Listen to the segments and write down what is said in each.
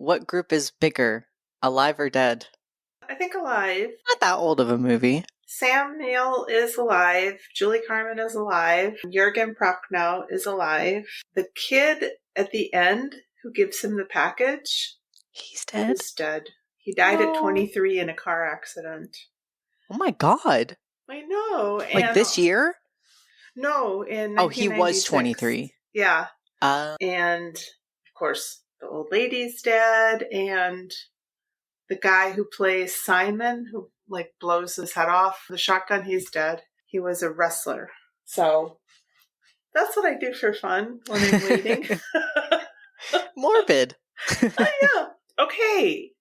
what group is bigger, alive or dead? I think alive. Not that old of a movie. Sam Neill is alive. Julie Carmen is alive. Jürgen Prochnow is alive. The kid at the end who gives him the package, He's dead? is dead. He died at No. 23 in a car accident. Oh my god. I know. Like and this year? No, in 1996. Oh, he was 23. Yeah. And, of course, the old lady's dead, and the guy who plays Simon, who, like, blows his head off the shotgun, he's dead. He was a wrestler. So, that's what I do for fun when I'm waiting. Morbid. Oh, yeah. Okay.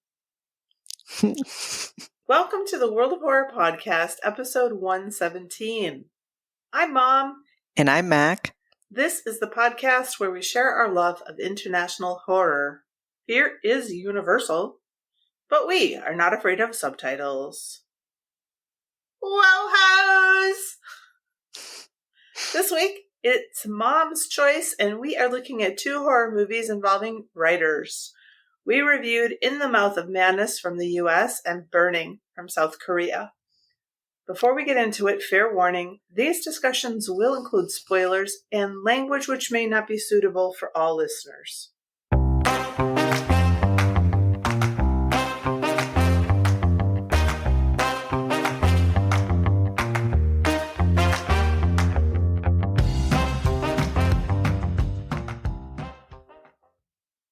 Welcome to the World of Horror Podcast, episode 117. I'm Mom. And I'm Mac. This is the podcast where we share our love of international horror. Fear is universal, but we are not afraid of subtitles. WoHos! This week, it's Mom's Choice, and we are looking at two horror movies involving writers. We reviewed In the Mouth of Madness from the US and Burning from South Korea. Before we get into it, fair warning, these discussions will include spoilers and language which may not be suitable for all listeners.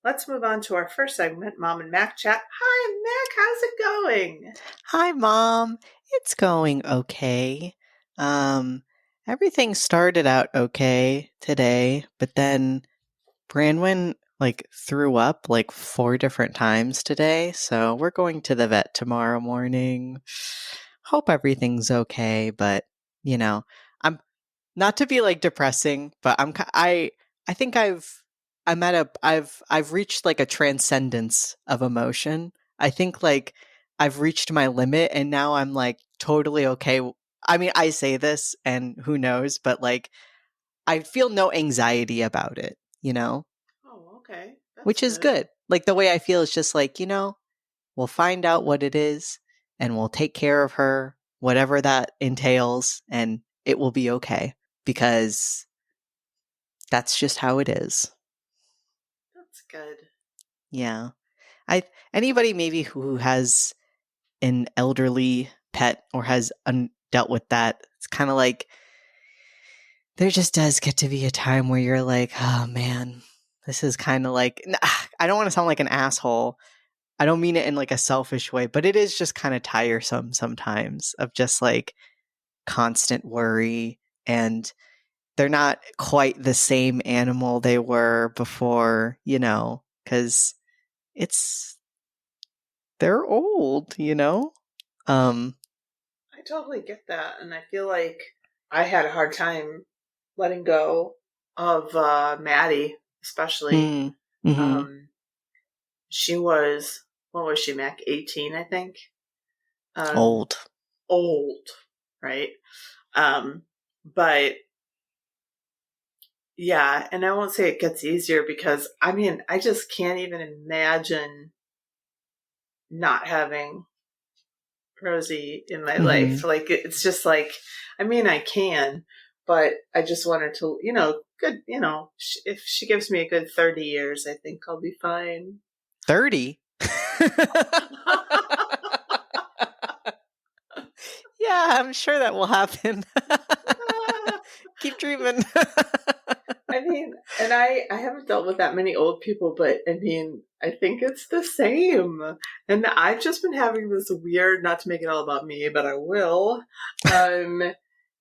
Let's move on to our first segment, Mom and Mac Chat. Hi, Mac, how's it going? Hi, Mom. It's going okay. Everything started out okay today, but then Branwen, threw up, 4 different times today, so we're going to the vet tomorrow morning. Hope everything's okay, but, I'm not to be, depressing, but I think I've reached a transcendence of emotion. I think I've reached my limit and now I'm totally okay. I mean, I say this and who knows, but I feel no anxiety about it, Oh, okay. That's which is good. The way I feel is just we'll find out what it is and we'll take care of her, whatever that entails, and it will be okay because that's just how it is. That's good. Yeah. Anybody maybe who has an elderly pet or has dealt with that, it's kind of there just does get to be a time where you're oh man, this is kind of I don't want to sound like an asshole. I don't mean it in a selfish way, but it is just kind of tiresome sometimes of just constant worry, and they're not quite the same animal they were before, because they're old, I totally get that, and I feel like I had a hard time letting go of Maddie, especially. Mm-hmm. She was, what was she, Mac? 18, I think. Old, right? But yeah, and I won't say it gets easier because I just can't even imagine not having Rosie in my life. It's just I can, but I just want her to, good, if she gives me a good 30 years, I think I'll be fine. 30? Yeah, I'm sure that will happen. Keep dreaming. And I haven't dealt with that many old people, but I think it's the same. And I've just been having this weird, not to make it all about me, but I will.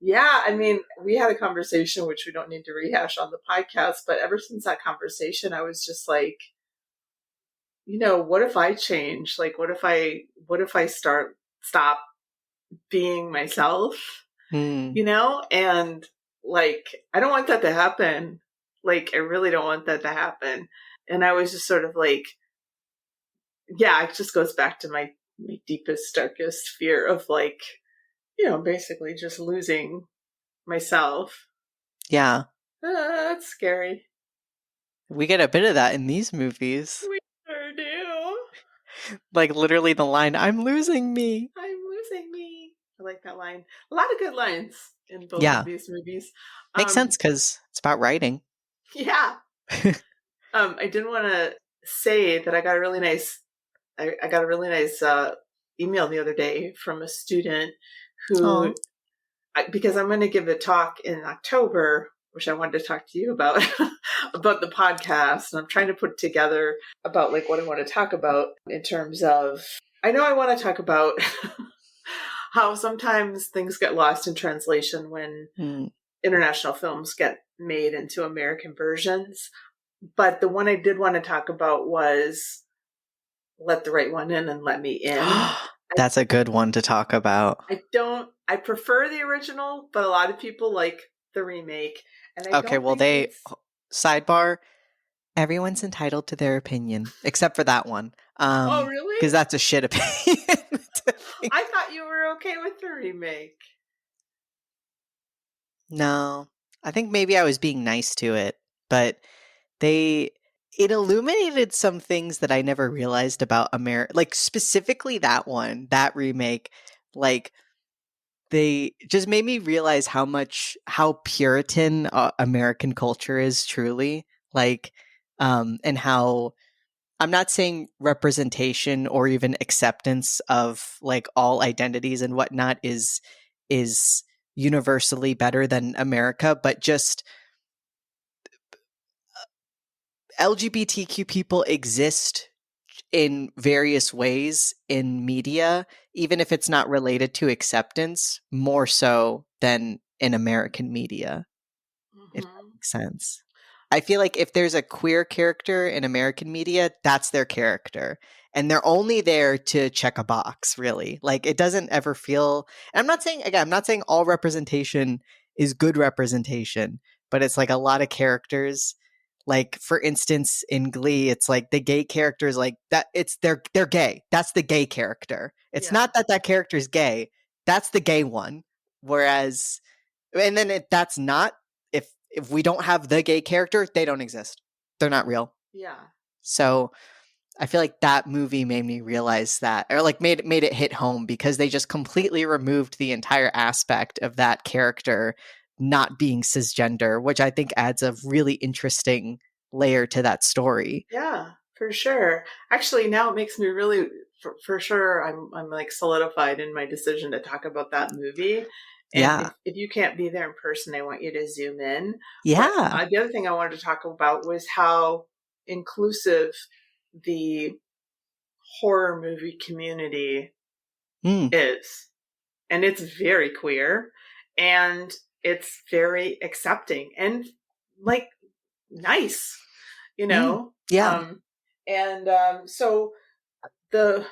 Yeah, we had a conversation, which we don't need to rehash on the podcast, but ever since that conversation, I was just what if I change? What if I stop being myself? And I don't want that to happen. I really don't want that to happen. And I was just sort of it just goes back to my deepest, darkest fear of basically just losing myself. Yeah. That's scary. We get a bit of that in these movies. We sure do. Like literally the line, "I'm losing me." I'm losing me. I like that line. A lot of good lines in both of Yeah, these movies. makes sense because it's about writing. Yeah. I didn't want to say that I got a really nice I got a really nice email the other day from a student who, Oh, because I'm going to give a talk in October, which I wanted to talk to you about, about the podcast. And I'm trying to put together about like what I want to talk about in terms of, I know I want to talk about how sometimes things get lost in translation when mm. international films get made into American versions. But the one I did want to talk about was Let the Right One In and Let Me In. That's a good one to talk about. I prefer the original, but a lot of people like the remake. And I Okay, don't well, think it's, sidebar, everyone's entitled to their opinion, except for that one. oh, really? Because that's a shit opinion to think. I thought you were okay with the remake. No, I think maybe I was being nice to it, but they it illuminated some things that I never realized about America, like specifically that one, that remake. Like they just made me realize how Puritan American culture is truly, like, and how I'm not saying representation or even acceptance of like all identities and whatnot is universally better than America, but just LGBTQ people exist in various ways in media, even if it's not related to acceptance, more so than in American media, if that Mm-hmm. makes sense. I feel like if there's a queer character in American media, that's their character. And they're only there to check a box, really. Like it doesn't ever feel, and I'm not saying, again, I'm not saying all representation is good representation, but it's like a lot of characters. Like for instance, in Glee, it's like the gay character is like that. It's they're gay. That's the gay character. It's Yeah. not that that character is gay. That's the gay one. Whereas, and then that's not, if we don't have the gay character, they don't exist. They're not real. Yeah. So I feel like that movie made me realize that, or like made it hit home because they just completely removed the entire aspect of that character not being cisgender, which I think adds a really interesting layer to that story. Yeah, for sure. Actually, now it makes me really, for sure, I'm like solidified in my decision to talk about that movie. And Yeah. if you can't be there in person, I want you to zoom in. But Yeah. the other thing I wanted to talk about was how inclusive the horror movie community Mm. is. And it's very queer and it's very accepting and like nice, you Mm. know? Yeah. Um, and so the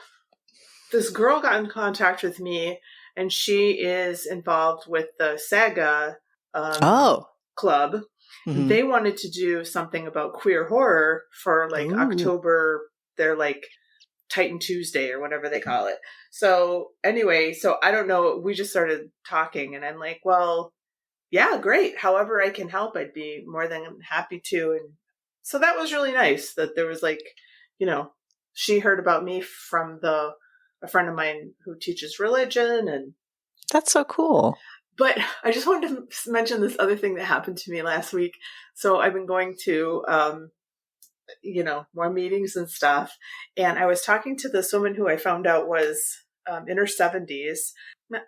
this girl got in contact with me and she is involved with the Saga Oh. club. And Hmm. they wanted to do something about queer horror for like Ooh. October. They're like Titan Tuesday or whatever they call it. So anyway, so I don't know. We just started talking, and I'm like, well, yeah, great. However, I can help, I'd be more than happy to. And so that was really nice that there was like, you know, she heard about me from the a friend of mine who teaches religion, and That's so cool. but I just wanted to mention this other thing that happened to me last week. So I've been going to more meetings and stuff. And I was talking to this woman who I found out was in her 70s.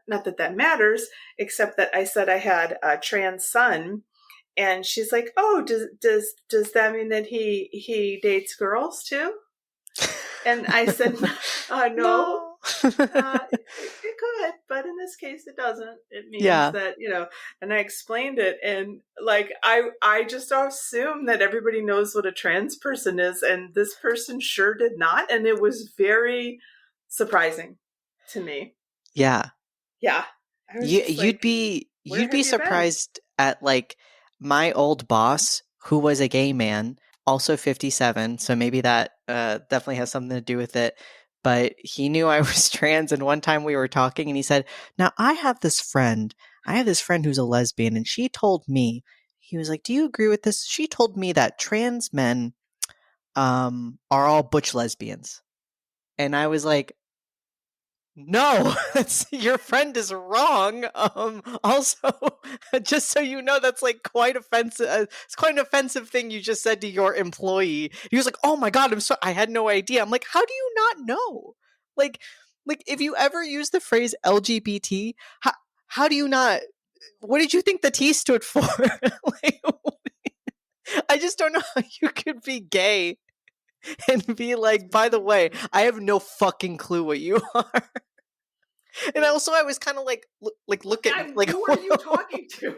Not that that matters, except that I said I had a trans son. And she's like, "Oh, does that mean that he dates girls too?" And I said, "No, No. it could, but in this case, it doesn't. It means Yeah. that, and I explained it. And like, I just assume that everybody knows what a trans person is. And this person sure did not. And it was very surprising to me. Yeah. Yeah. I was You just you'd like, be where you'd have be you been? surprised at like my old boss who was a gay man, also 57, so maybe that definitely has something to do with it. But he knew I was trans, and one time we were talking and he said, "Now I have this friend. I have this friend who's a lesbian and she told me." He was like, "Do you agree with this? She told me that trans men are all butch lesbians." And I was like, no, your friend is wrong. Also, just so you know, that's like quite offensive. It's quite an offensive thing you just said to your employee. He was like, "Oh my god, I had no idea." I'm like, "How do you not know? Like, if you ever use the phrase LGBT, how do you not? What did you think the T stood for?" Like, I just don't know how you could be gay and be like, "By the way, I have no fucking clue what you are." And also, I was kind of like, look at me. Like, who are you talking to?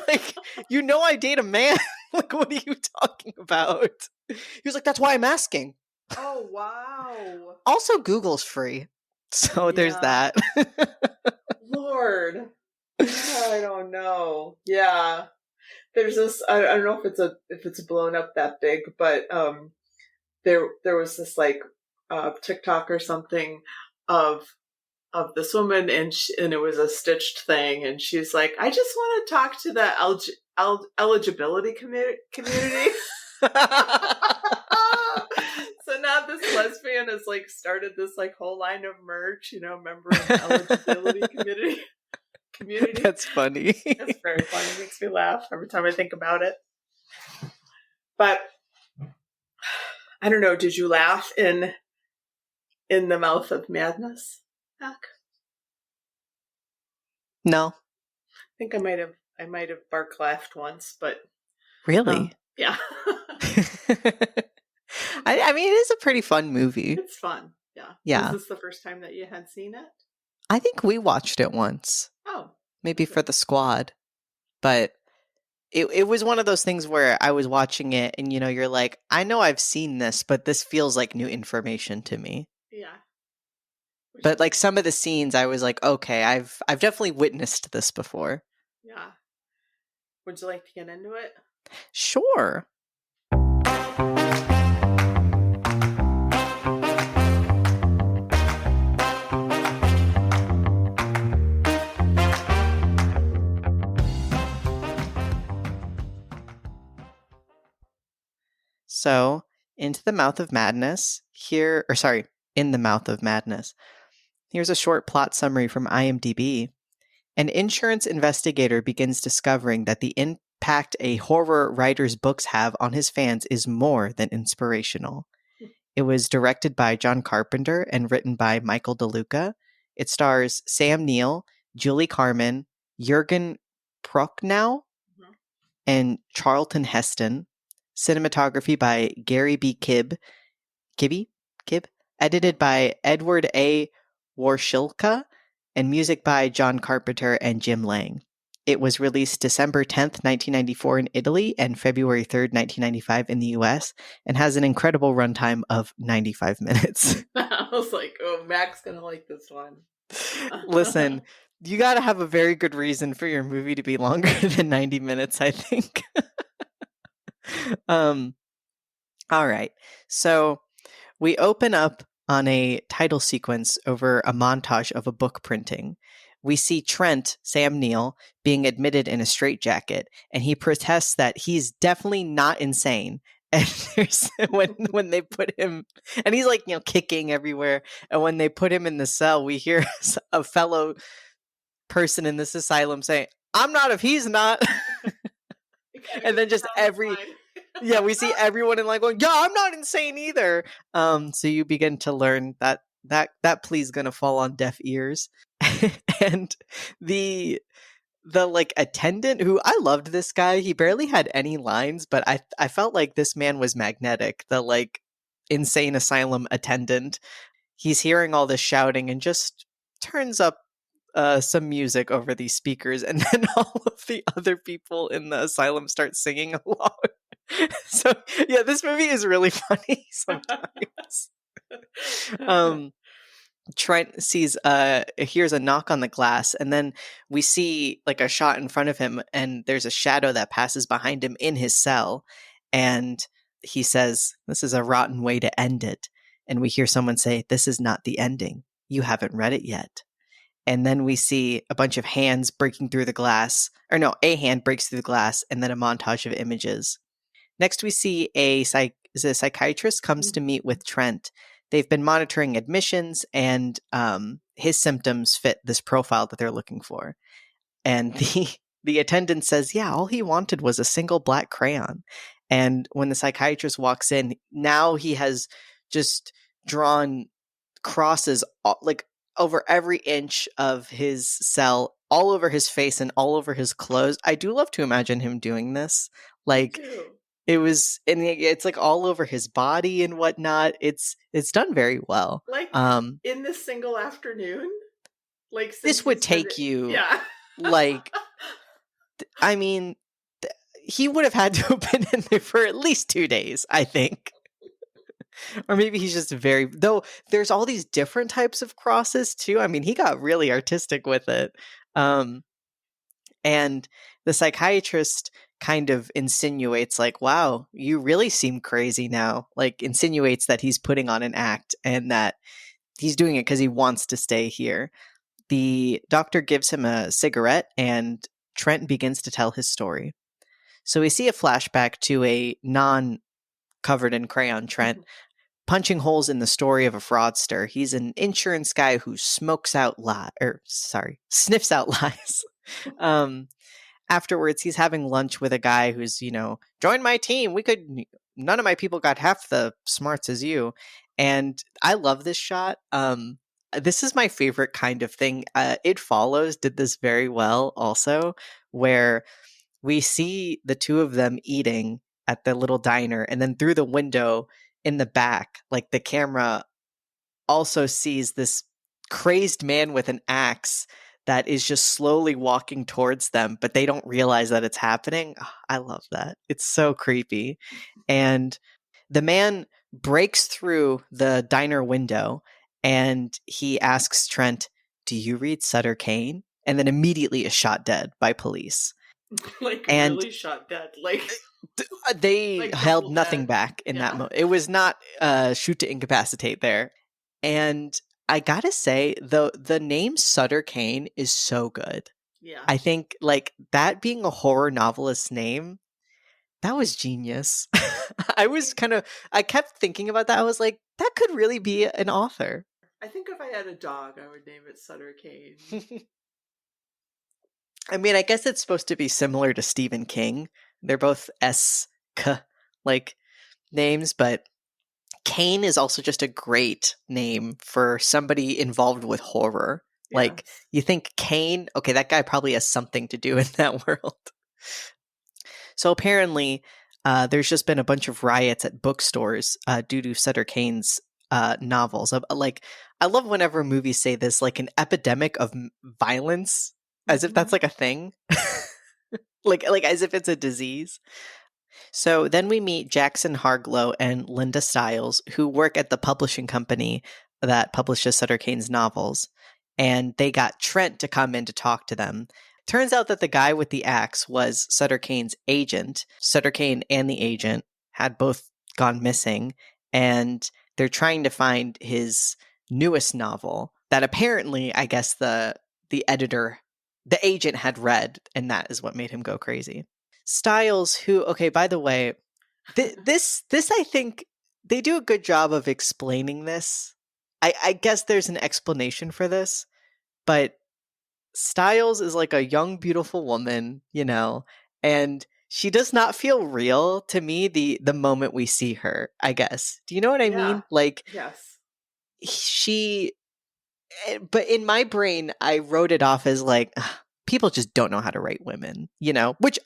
Like, I date a man. Like, what are you talking about? He was like, that's why I'm asking. Oh, wow. Also, Google's free. So there's that. Lord. I don't know. Yeah. There's this, I don't know if it's blown up that big, but there was this like TikTok or something of this woman, and it was a stitched thing, and she's like, I just want to talk to the eligibility community. So now this lesbian has like started this like whole line of merch, member of the eligibility community. That's funny. It's very funny. It makes me laugh every time I think about it. But I don't know, did you laugh in the mouth of madness, Mac? No. I think I might have bark laughed once, but really, yeah. I mean, it is a pretty fun movie. It's fun. Yeah. Yeah. Was this the first time that you had seen it? I think we watched it once. Oh. Maybe for the squad. But it was one of those things where I was watching it and, you're like, I know I've seen this, but this feels like new information to me. Yeah. But like some of the scenes, I was like, okay, I've definitely witnessed this before. Yeah. Would you like to get into it? Sure. So, Into the Mouth of Madness, In the Mouth of Madness. Here's a short plot summary from IMDb. An insurance investigator begins discovering that the impact a horror writer's books have on his fans is more than inspirational. It was directed by John Carpenter and written by Michael DeLuca. It stars Sam Neill, Julie Carmen, Jürgen Prochnow, and Charlton Heston. Cinematography by Gary B. Kibb, edited by Edward A. Warshilka, and music by John Carpenter and Jim Lang. It was released December 10th, 1994 in Italy and February 3rd, 1995 in the US, and has an incredible runtime of 95 minutes. I was like, oh, Mac's gonna like this one. Listen, you gotta have a very good reason for your movie to be longer than 90 minutes, I think. All right. So we open up on a title sequence over a montage of a book printing. We see Trent, Sam Neill, being admitted in a straitjacket, and he protests that he's definitely not insane. And there's when they put him, and he's like, kicking everywhere. And when they put him in the cell, we hear a fellow person in this asylum say, "I'm not if he's not." And then just we see everyone in line going, "Yeah, I'm not insane either." So you begin to learn that plea's gonna fall on deaf ears. And the like attendant, who I loved this guy, he barely had any lines, but I felt like this man was magnetic. The like insane asylum attendant, he's hearing all this shouting and just turns up some music over these speakers, and then all of the other people in the asylum start singing along. So yeah, this movie is really funny sometimes. Trent hears a knock on the glass, and then we see like a shot in front of him, and there's a shadow that passes behind him in his cell, and he says, "This is a rotten way to end it." And we hear someone say, "This is not the ending. You haven't read it yet." And then we see a bunch of hands breaking through the glass, or no, a hand breaks through the glass, and then a montage of images. Next, we see a psychiatrist comes to meet with Trent. they've been monitoring admissions, and his symptoms fit this profile that they're looking for. And the attendant says, yeah, all he wanted was a single black crayon. And when the psychiatrist walks in, now he has just drawn crosses like over every inch of his cell, all over his face and all over his clothes. I do love to imagine him doing this. Me Like, too. it was, and it's like all over his body and whatnot. It's done very well. Like, in this single afternoon? Like, since This would he's been... take you, Yeah. like, I mean, he would have had to have been in there for at least 2 days, I think. Or maybe he's just very, though there's all these different types of crosses too. I mean, he got really artistic with it. And the psychiatrist kind of insinuates, like, wow, you really seem crazy now. Like, insinuates that he's putting on an act and that he's doing it because he wants to stay here. The doctor gives him a cigarette, and Trent begins to tell his story. So we see a flashback to a non-covered in crayon Trent punching holes in the story of a fraudster. He's an insurance guy who sniffs out lies. Afterwards, he's having lunch with a guy who's, join my team. None of my people got half the smarts as you. And I love this shot. This is my favorite kind of thing. It Follows did this very well also, where we see the two of them eating at the little diner, and then through the window in the back, like, the camera also sees this crazed man with an axe that is just slowly walking towards them, but they don't realize that it's happening. Oh, I love that. It's so creepy. And the man breaks through the diner window and he asks Trent, do you read Sutter Kane? And then immediately is shot dead by police. Like, and really shot dead. Like, they like held nothing back in that moment. It was not shoot to incapacitate there. And I gotta say, the name Sutter Kane is so good. Yeah. I think, like, that being a horror novelist's name, that was genius. I kept thinking about that. I was like, that could really be an author. I think if I had a dog, I would name it Sutter Kane. I mean, I guess it's supposed to be similar to Stephen King. They're both S-K like names, but Kane is also just a great name for somebody involved with horror. Yes. Like, you think Kane, okay, that guy probably has something to do in that world. So apparently, there's just been a bunch of riots at bookstores due to Sutter Kane's novels. Like, I love whenever movies say this, like, an epidemic of violence, as if that's like a thing. like as if it's a disease. So then we meet Jackson Harglow and Linda Stiles, who work at the publishing company that publishes Sutter Kane's novels. And they got Trent to come in to talk to them. Turns out that the guy with the axe was Sutter Kane's agent. Sutter Kane and the agent had both gone missing, and they're trying to find his newest novel that apparently, I guess, the agent had read, and that is what made him go crazy. Stiles, who, okay, by the way, this I think they do a good job of explaining this. I guess there's an explanation for this, but Stiles is like a young, beautiful woman, and she does not feel real to me the moment we see her, I guess. Do you know what I mean? Like, yes. But in my brain, I wrote it off as like, people just don't know how to write women, which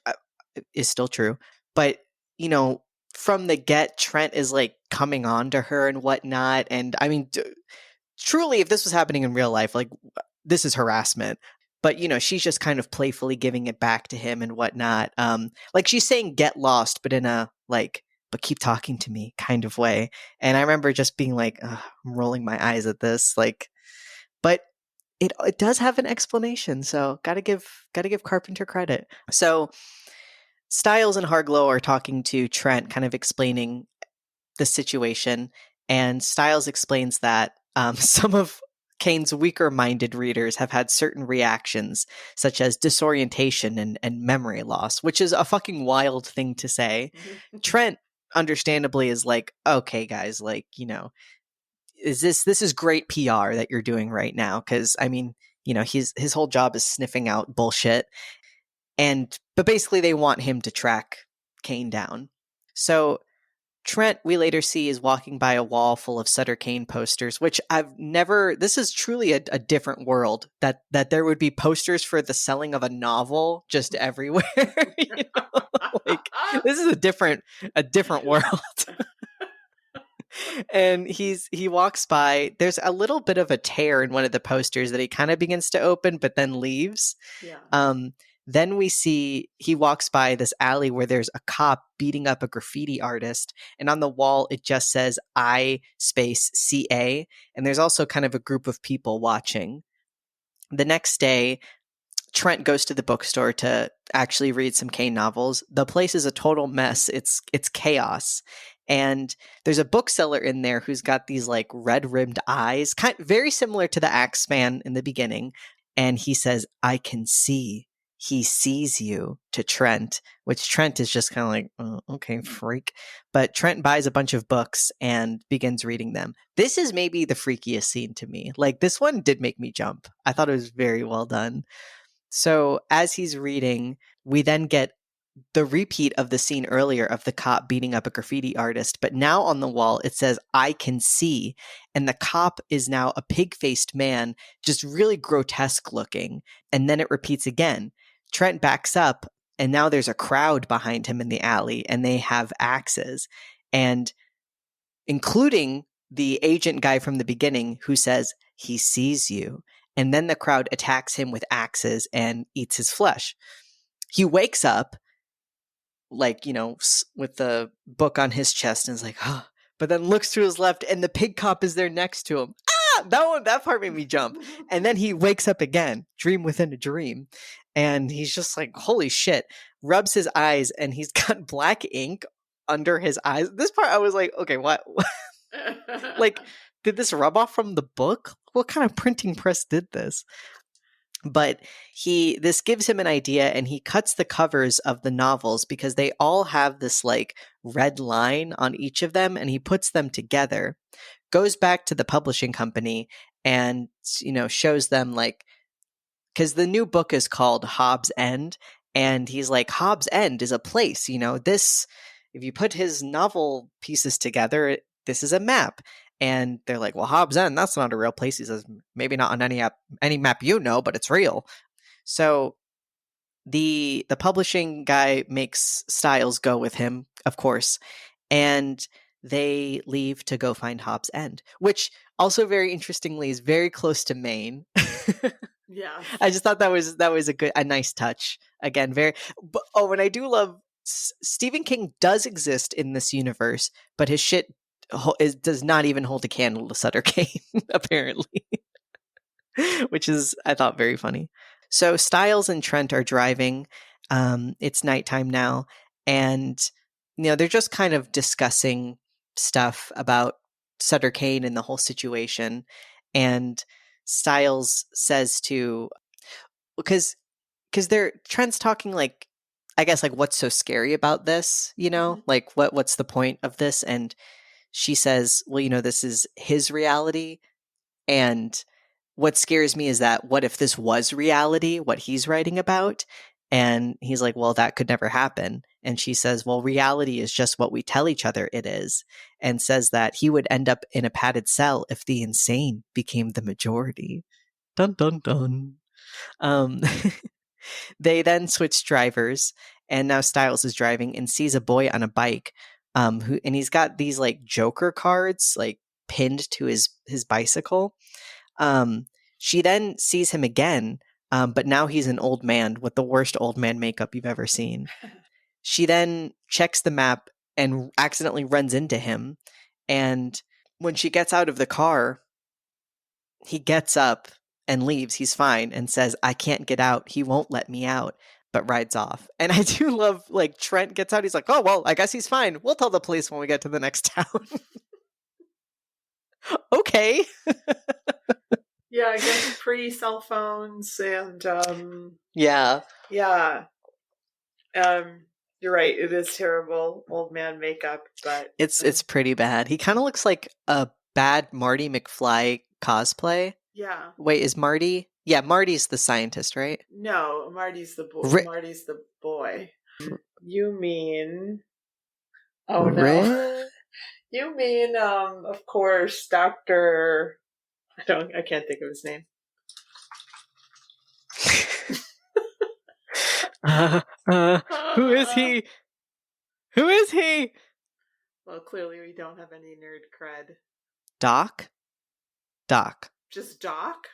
is still true. But, from the get, Trent is like coming on to her and whatnot. And I mean, truly, if this was happening in real life, like, this is harassment. But, she's just kind of playfully giving it back to him and whatnot. Like, she's saying get lost, but in a like, but keep talking to me kind of way. And I remember just being like, I'm rolling my eyes at this. Like, but it does have an explanation. So gotta give Carpenter credit. So Stiles and Harglow are talking to Trent, kind of explaining the situation. And Stiles explains that some of Kane's weaker-minded readers have had certain reactions, such as disorientation and memory loss, which is a fucking wild thing to say. Trent, understandably, is like, okay, guys, like, this is great PR that you're doing right now? Because I mean, his whole job is sniffing out bullshit, but basically they want him to track Kane down. So Trent, we later see, is walking by a wall full of Sutter Kane posters, which I've never. This is truly a different world. That there would be posters for the selling of a novel just everywhere. Like this is a different world. And he walks by. There's a little bit of a tear in one of the posters that he kind of begins to open, but then leaves. Yeah. Then we see he walks by this alley where there's a cop beating up a graffiti artist, and on the wall it just says I space CA, and there's also kind of a group of people watching. The next day, Trent goes to the bookstore to actually read some Kane novels. The place is a total mess. It's chaos. And there's a bookseller in there who's got these like red rimmed eyes, very similar to the Axeman in the beginning. And he says, I can see. He sees you, to Trent, which Trent is just kind of like, oh, okay, freak. But Trent buys a bunch of books and begins reading them. This is maybe the freakiest scene to me. Like, this one did make me jump. I thought it was very well done. So as he's reading, we then get the repeat of the scene earlier of the cop beating up a graffiti artist. But now on the wall, it says, I can see. And the cop is now a pig-faced man, just really grotesque looking. And then it repeats again. Trent backs up, and now there's a crowd behind him in the alley, and they have axes. And including the agent guy from the beginning who says, he sees you. And then the crowd attacks him with axes and eats his flesh. He wakes up, like, with the book on his chest and is like, oh, but then looks to his left and the pig cop is there next to him. That part made me jump. And then he wakes up again, dream within a dream. And he's just like, holy shit, rubs his eyes and he's got black ink under his eyes. This part I was like, okay, what? Like, did this rub off from the book? What kind of printing press did this? But this gives him an idea, and he cuts the covers of the novels because they all have this like red line on each of them, and he puts them together, goes back to the publishing company and, shows them like, because the new book is called Hobbs End, and he's like, Hobbs End is a place, this, if you put his novel pieces together, this is a map. And they're like, well, Hobbs End, that's not a real place. He says, maybe not on any map but it's real. So the publishing guy makes Styles go with him, of course, and they leave to go find Hobbs End, which also very interestingly is very close to Maine. Yeah. I just thought that was a nice touch. Again, and I do love Stephen King does exist in this universe, but his shit does not even hold a candle to Sutter Kane, apparently. Which is, I thought, very funny. So Styles and Trent are driving. It's nighttime now, and they're just kind of discussing stuff about Sutter Kane and the whole situation. And Styles says because Trent's talking like, I guess, like, what's so scary about this? Mm-hmm. Like what's the point of this? And she says, well, this is his reality. And what scares me is that what if this was reality, what he's writing about? And he's like, well, that could never happen. And she says, well, reality is just what we tell each other it is. And says that he would end up in a padded cell if the insane became the majority. Dun, dun, dun. They then switch drivers, and now Styles is driving and sees a boy on a bike, and he's got these like Joker cards like pinned to his bicycle. She then sees him again, but now he's an old man with the worst old man makeup you've ever seen. She then checks the map and accidentally runs into him, and when she gets out of the car, he gets up and leaves. He's fine and says, I can't get out. He won't let me out, but rides off. And I do love, like, Trent gets out. He's like, oh, well, I guess he's fine. We'll tell the police when we get to the next town. Okay. Yeah, I guess pre-cell phones and, yeah. Yeah. You're right. It is terrible old man makeup, but It's pretty bad. He kind of looks like a bad Marty McFly cosplay. Yeah. Wait, is Marty? Yeah, Marty's the scientist, right? No, Marty's the boy. Rick. Marty's the boy. You mean? Oh no. Rick? You mean? Of course, Doctor. I don't. I can't think of his name. uh, who is he? Who is he? Well, clearly we don't have any nerd cred. Doc? Doc. Just Doc?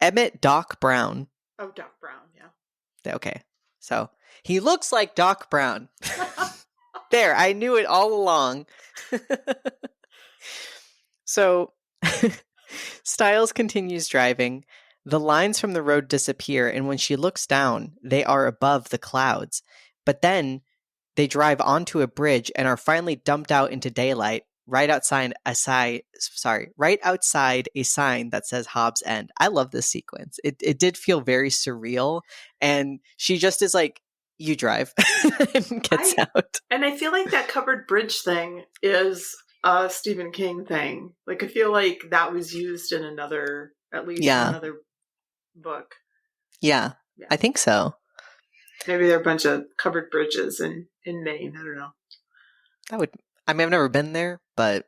Emmett Doc Brown. Oh, Doc Brown, yeah. Okay. So he looks like Doc Brown. There, I knew it all along. So Styles continues driving. The lines from the road disappear, and when she looks down, they are above the clouds. But then they drive onto a bridge and are finally dumped out into daylight, right outside a sign that says Hobbs End. I love this sequence. It did feel very surreal, and she just is like, "You drive," and gets out. And I feel like that covered bridge thing is a Stephen King thing. Like I feel like that was used in another, at least another book. Yeah, I think so. Maybe there are a bunch of covered bridges in Maine. I don't know. I've never been there, but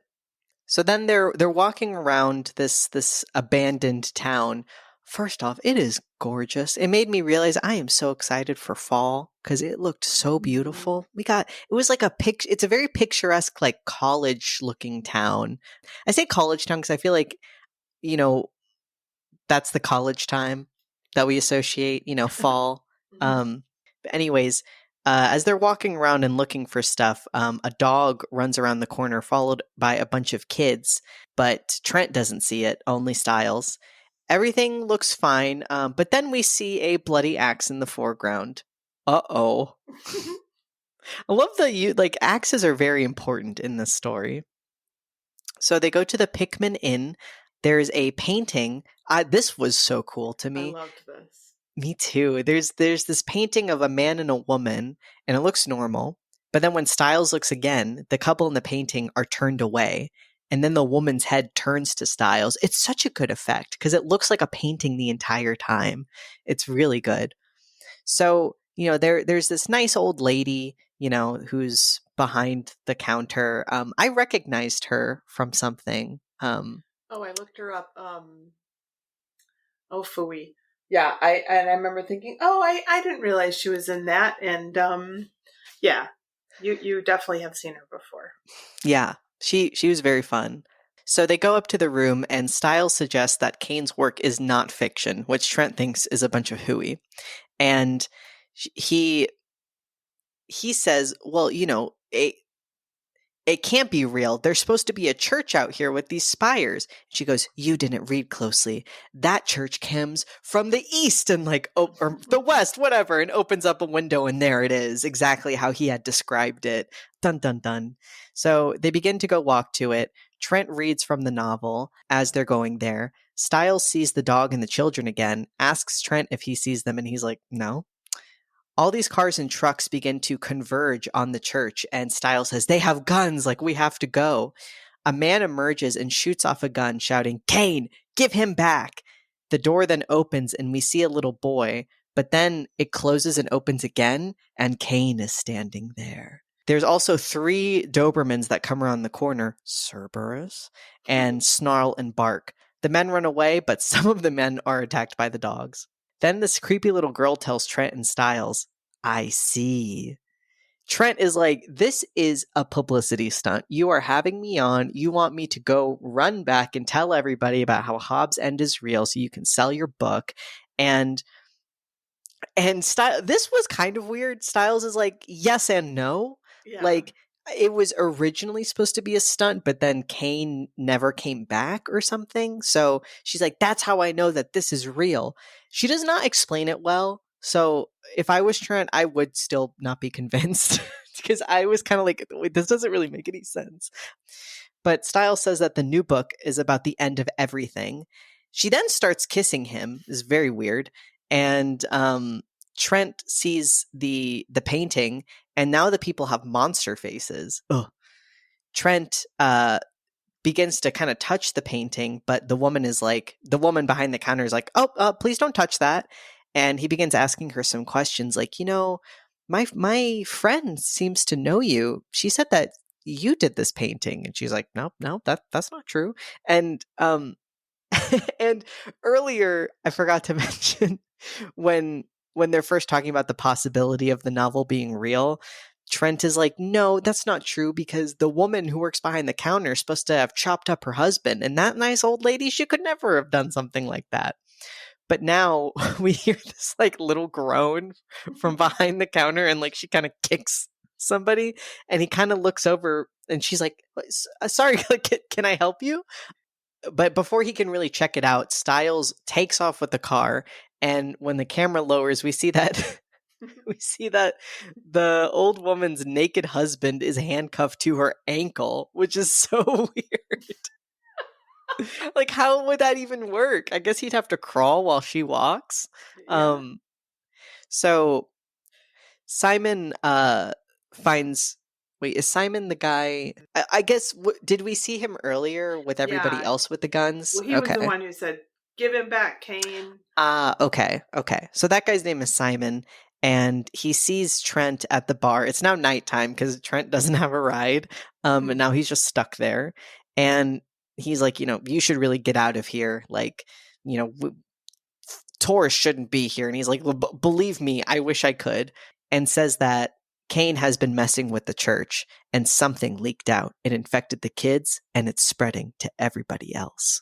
so then they're walking around this abandoned town. First off, it is gorgeous. It made me realize I am so excited for fall because it looked so beautiful. It was like it's a very picturesque, like college looking town. I say college town because I feel like, that's the college time that we associate, fall. But anyways, as they're walking around and looking for stuff, a dog runs around the corner, followed by a bunch of kids. But Trent doesn't see it, only Styles. Everything looks fine, but then we see a bloody axe in the foreground. Uh-oh. I love that axes are very important in this story. So they go to the Pickman Inn. There's a painting. This was so cool to me. I loved this. Me too. There's this painting of a man and a woman, and it looks normal. But then when Styles looks again, the couple in the painting are turned away, and then the woman's head turns to Styles. It's such a good effect because it looks like a painting the entire time. It's really good. So, there's this nice old lady, who's behind the counter. I recognized her from something. I looked her up. Fooey. Yeah, I remember thinking, I didn't realize she was in that, and yeah, you definitely have seen her before. Yeah, she was very fun. So they go up to the room, and Styles suggests that Kane's work is not fiction, which Trent thinks is a bunch of hooey, and he says, "Well, it can't be real. There's supposed to be a church out here with these spires." She goes, "You didn't read closely. That church comes from the east and or the west, whatever," and opens up a window, and there it is, exactly how he had described it. Dun, dun, dun. So they begin to go walk to it. Trent reads from the novel as they're going there. Styles sees the dog and the children again, asks Trent if he sees them, and he's like, "No." All these cars and trucks begin to converge on the church, and Styles says, "They have guns, we have to go." A man emerges and shoots off a gun, shouting, "Kane, give him back!" The door then opens, and we see a little boy, but then it closes and opens again, and Kane is standing there. There's also 3 Dobermans that come around the corner, Cerberus, and snarl and bark. The men run away, but some of the men are attacked by the dogs. Then this creepy little girl tells Trent and Styles, "I see." Trent is like, "This is a publicity stunt. You are having me on. You want me to go run back and tell everybody about how Hobbs End is real so you can sell your book." And this was kind of weird. Styles is like, yes and no. Yeah. It was originally supposed to be a stunt, but then Kane never came back or something. So she's like, "That's how I know that this is real." She does not explain it well. So if I was Trent, I would still not be convinced because I was kind of like, "Wait, this doesn't really make any sense." But Styles says that the new book is about the end of everything. She then starts kissing him. It's very weird. And Trent sees the painting, and now the people have monster faces. Ugh. Trent begins to kind of touch the painting, but the woman behind the counter is like, oh, please don't touch that. And he begins asking her some questions like, my friend seems to know you. She said that you did this painting. And she's like, no, that's not true. And and earlier I forgot to mention when they're first talking about the possibility of the novel being real, Trent is like, no, that's not true, because the woman who works behind the counter is supposed to have chopped up her husband, and that nice old lady, she could never have done something like that. But now we hear this like little groan from behind the counter, and like she kind of kicks somebody, and he kind of looks over, and she's like, sorry, can I help you? But before he can really check it out, Styles takes off with the car, and when the camera lowers, we see that we see that the old woman's naked husband is handcuffed to her ankle, which is so weird. Like, how would that even work? I guess he'd have to crawl while she walks. Yeah. So Simon finds. Wait, is Simon the guy? I guess. Did we see him earlier with everybody Yeah. else with the guns? Well, he was the Okay. one who said, "Give him back, Kane." Okay. So that guy's name is Simon, and he sees Trent at the bar. It's now nighttime because Trent doesn't have a ride, and now he's just stuck there. And he's like, you should really get out of here. Like, tourists shouldn't be here. And he's like, believe me, I wish I could. And says that Kane has been messing with the church, and something leaked out. It infected the kids, and it's spreading to everybody else.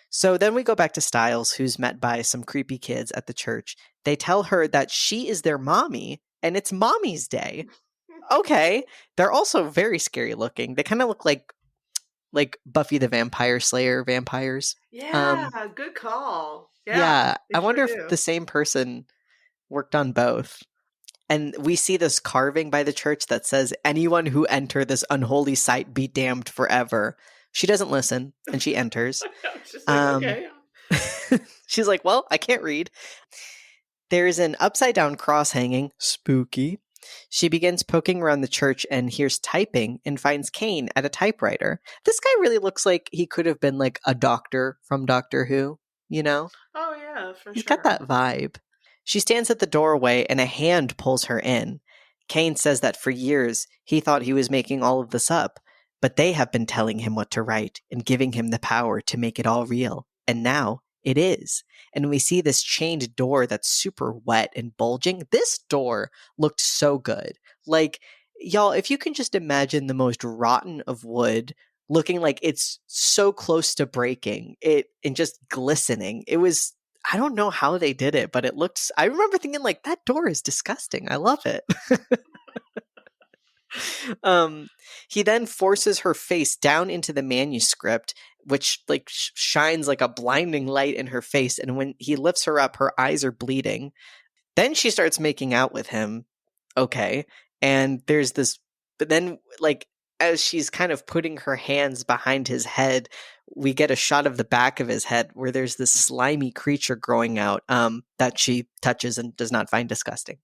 So then we go back to Styles, who's met by some creepy kids at the church. They tell her that she is their mommy, and it's Mommy's Day. Okay. They're also very scary looking. They kind of look like Buffy the Vampire Slayer vampires. Yeah, good call. Yeah, They I sure wonder if do. the same person worked on both. And we see this carving by the church that says, anyone who enter this unholy site be damned forever. She doesn't listen, and she enters. I'm just like, Um, okay. she's like, well, I can't read. There's an upside down cross hanging. Spooky. She begins poking around the church and hears typing and finds Kane at a typewriter. This guy really looks like he could have been like a doctor from Doctor Who, you know? Oh, yeah, for He's got sure. that vibe. She stands at the doorway and a hand pulls her in. Kane says that for years he thought he was making all of this up, but they have been telling him what to write and giving him the power to make it all real. And now it is. And we see this chained door that's super wet and bulging. This door looked so good. Like, y'all, if you can just imagine the most rotten of wood looking like it's so close to breaking it and just glistening. I don't know how they did it, but I remember thinking like, that door is disgusting. I love it. um, he then forces her face down into the manuscript, which like shines like a blinding light in her face. And when he lifts her up, her eyes are bleeding. Then she starts making out with him. Okay. And but then like, as she's kind of putting her hands behind his head, we get a shot of the back of his head where there's this slimy creature growing out that she touches and does not find disgusting.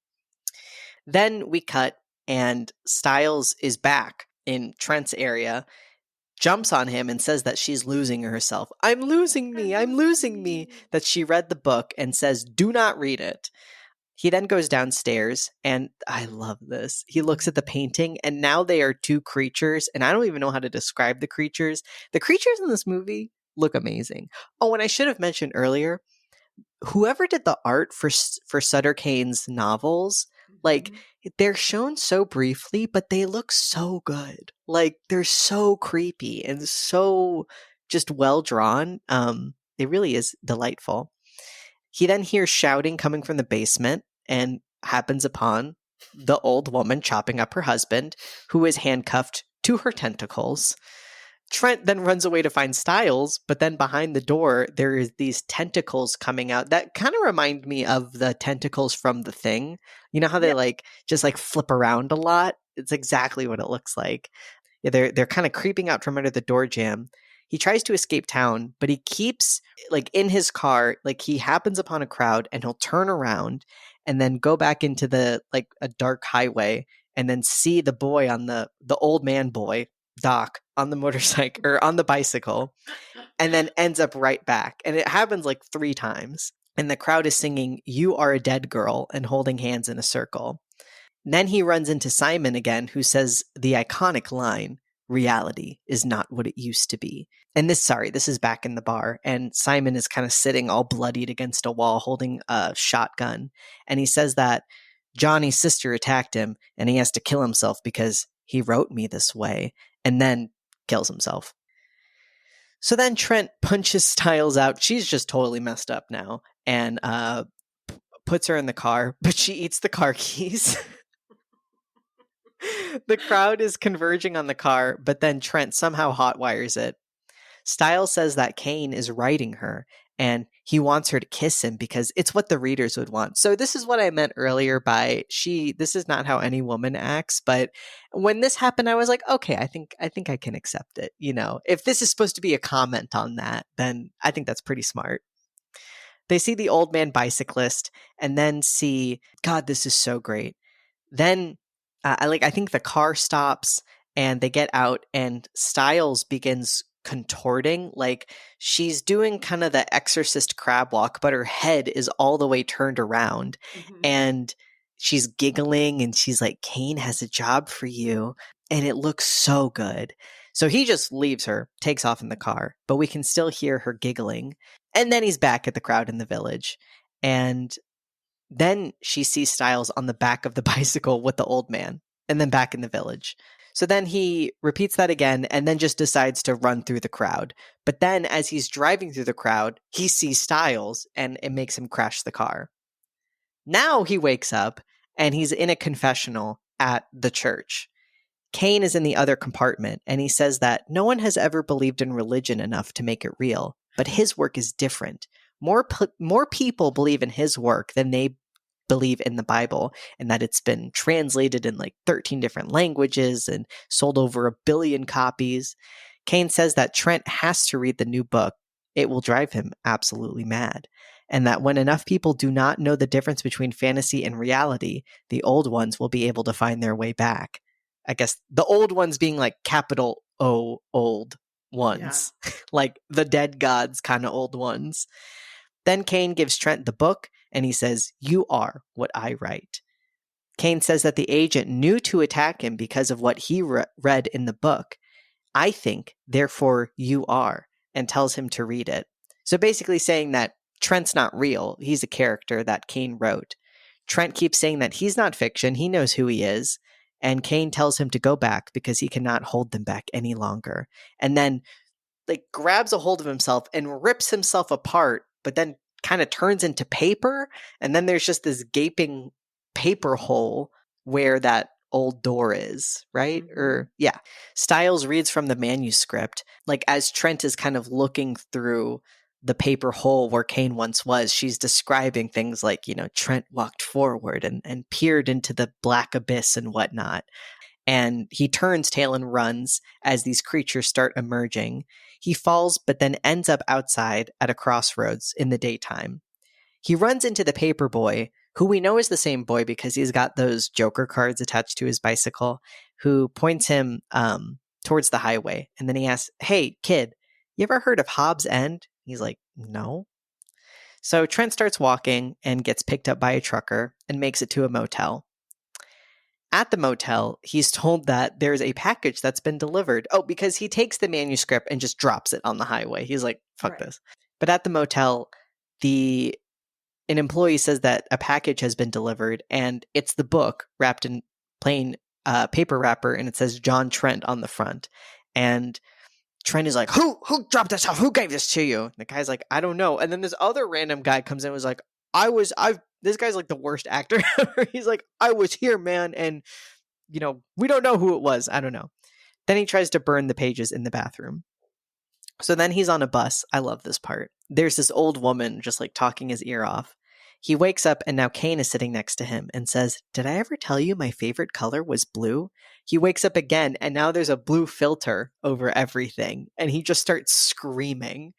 Then we cut, and Styles is back in Trent's area, jumps on him and says that she's losing herself. I'm losing me. That she read the book and says, do not read it. He then goes downstairs, and I love this. He looks at the painting, and now they are two creatures, and I don't even know how to describe the creatures. The creatures in this movie look amazing. Oh, and I should have mentioned earlier, whoever did the art for Sutter Kane's novels, like, they're shown so briefly, but they look so good. Like, they're so creepy and so just well drawn. It really is delightful. He then hears shouting coming from the basement and happens upon the old woman chopping up her husband, who is handcuffed to her tentacles. Trent then runs away to find Styles, but then behind the door, there is these tentacles coming out that kind of remind me of the tentacles from The Thing. You know how they Yep. like just like flip around a lot? It's exactly what it looks like. Yeah, they're kind of creeping out from under the door jamb. He tries to escape town, but he keeps like in his car, like he happens upon a crowd and he'll turn around and then go back into the like a dark highway and then see the boy on the old man boy dock on the motorcycle or on the bicycle, and then ends up right back. And it happens like 3 times. And the crowd is singing, "You Are a Dead Girl," and holding hands in a circle. And then he runs into Simon again, who says the iconic line, "Reality is not what it used to be." And this is back in the bar. And Simon is kind of sitting all bloodied against a wall holding a shotgun. And he says that Johnny's sister attacked him and he has to kill himself because he wrote me this way, and then kills himself. So then Trent punches Styles out. She's just totally messed up now, and puts her in the car, but she eats the car keys. The crowd is converging on the car, but then Trent somehow hotwires it. Styles says that Kane is writing her, and he wants her to kiss him because it's what the readers would want. So this is what I meant earlier by this is not how any woman acts, but when this happened, I was like, okay, I think I can accept it. You know, if this is supposed to be a comment on that, then I think that's pretty smart. They see the old man bicyclist and then see, God, this is so great. Then I think the car stops and they get out and Styles begins contorting, like she's doing kind of the exorcist crab walk, but her head is all the way turned around. Mhm. And she's giggling and she's like, "Kane has a job for you." And it looks so good. So he just leaves her, takes off in the car, but we can still hear her giggling. And then he's back at the crowd in the village. And then she sees Styles on the back of the bicycle with the old man, and then back in the village. So then he repeats that again and then just decides to run through the crowd. But then as he's driving through the crowd, he sees Styles and it makes him crash the car. Now he wakes up and he's in a confessional at the church. Kane is in the other compartment and he says that no one has ever believed in religion enough to make it real, but his work is different. More people believe in his work than they believe in the Bible, and that it's been translated in like 13 different languages and sold over 1 billion copies. Kane says that Trent has to read the new book. It will drive him absolutely mad. And that when enough people do not know the difference between fantasy and reality, the old ones will be able to find their way back. I guess the old ones being like capital O old ones, like the dead gods kind of old ones. Then Kane gives Trent the book and he says, "You are what I write." Kane says that the agent knew to attack him because of what he read in the book. "I think, therefore you are," and tells him to read it. So basically saying that Trent's not real. He's a character that Kane wrote. Trent keeps saying that he's not fiction. He knows who he is. And Kane tells him to go back because he cannot hold them back any longer. And then like grabs a hold of himself and rips himself apart, but then kind of turns into paper. And then there's just this gaping paper hole where that old door is, right? Mm-hmm. Or yeah. Styles reads from the manuscript, like as Trent is kind of looking through the paper hole where Kane once was, she's describing things like, Trent walked forward and peered into the black abyss and whatnot. And he turns tail and runs as these creatures start emerging. He falls, but then ends up outside at a crossroads in the daytime. He runs into the paper boy, who we know is the same boy because he's got those Joker cards attached to his bicycle, who points him towards the highway. And then he asks, "Hey, kid, you ever heard of Hobbs End?" He's like, "No." So Trent starts walking and gets picked up by a trucker and makes it to a motel. At the motel, he's told that there's a package that's been delivered. Oh, because he takes the manuscript and just drops it on the highway. He's like, fuck this. But at the motel, an employee says that a package has been delivered and it's the book wrapped in plain paper wrapper and it says John Trent on the front. And Trent is like, who dropped this off? Who gave this to you? And the guy's like, "I don't know." And then this other random guy comes in and was like, this guy's like the worst actor ever. He's like, "I was here, man. And, we don't know who it was. I don't know." Then he tries to burn the pages in the bathroom. So then he's on a bus. I love this part. There's this old woman just like talking his ear off. He wakes up and now Kane is sitting next to him and says, "Did I ever tell you my favorite color was blue?" He wakes up again and now there's a blue filter over everything. And he just starts screaming.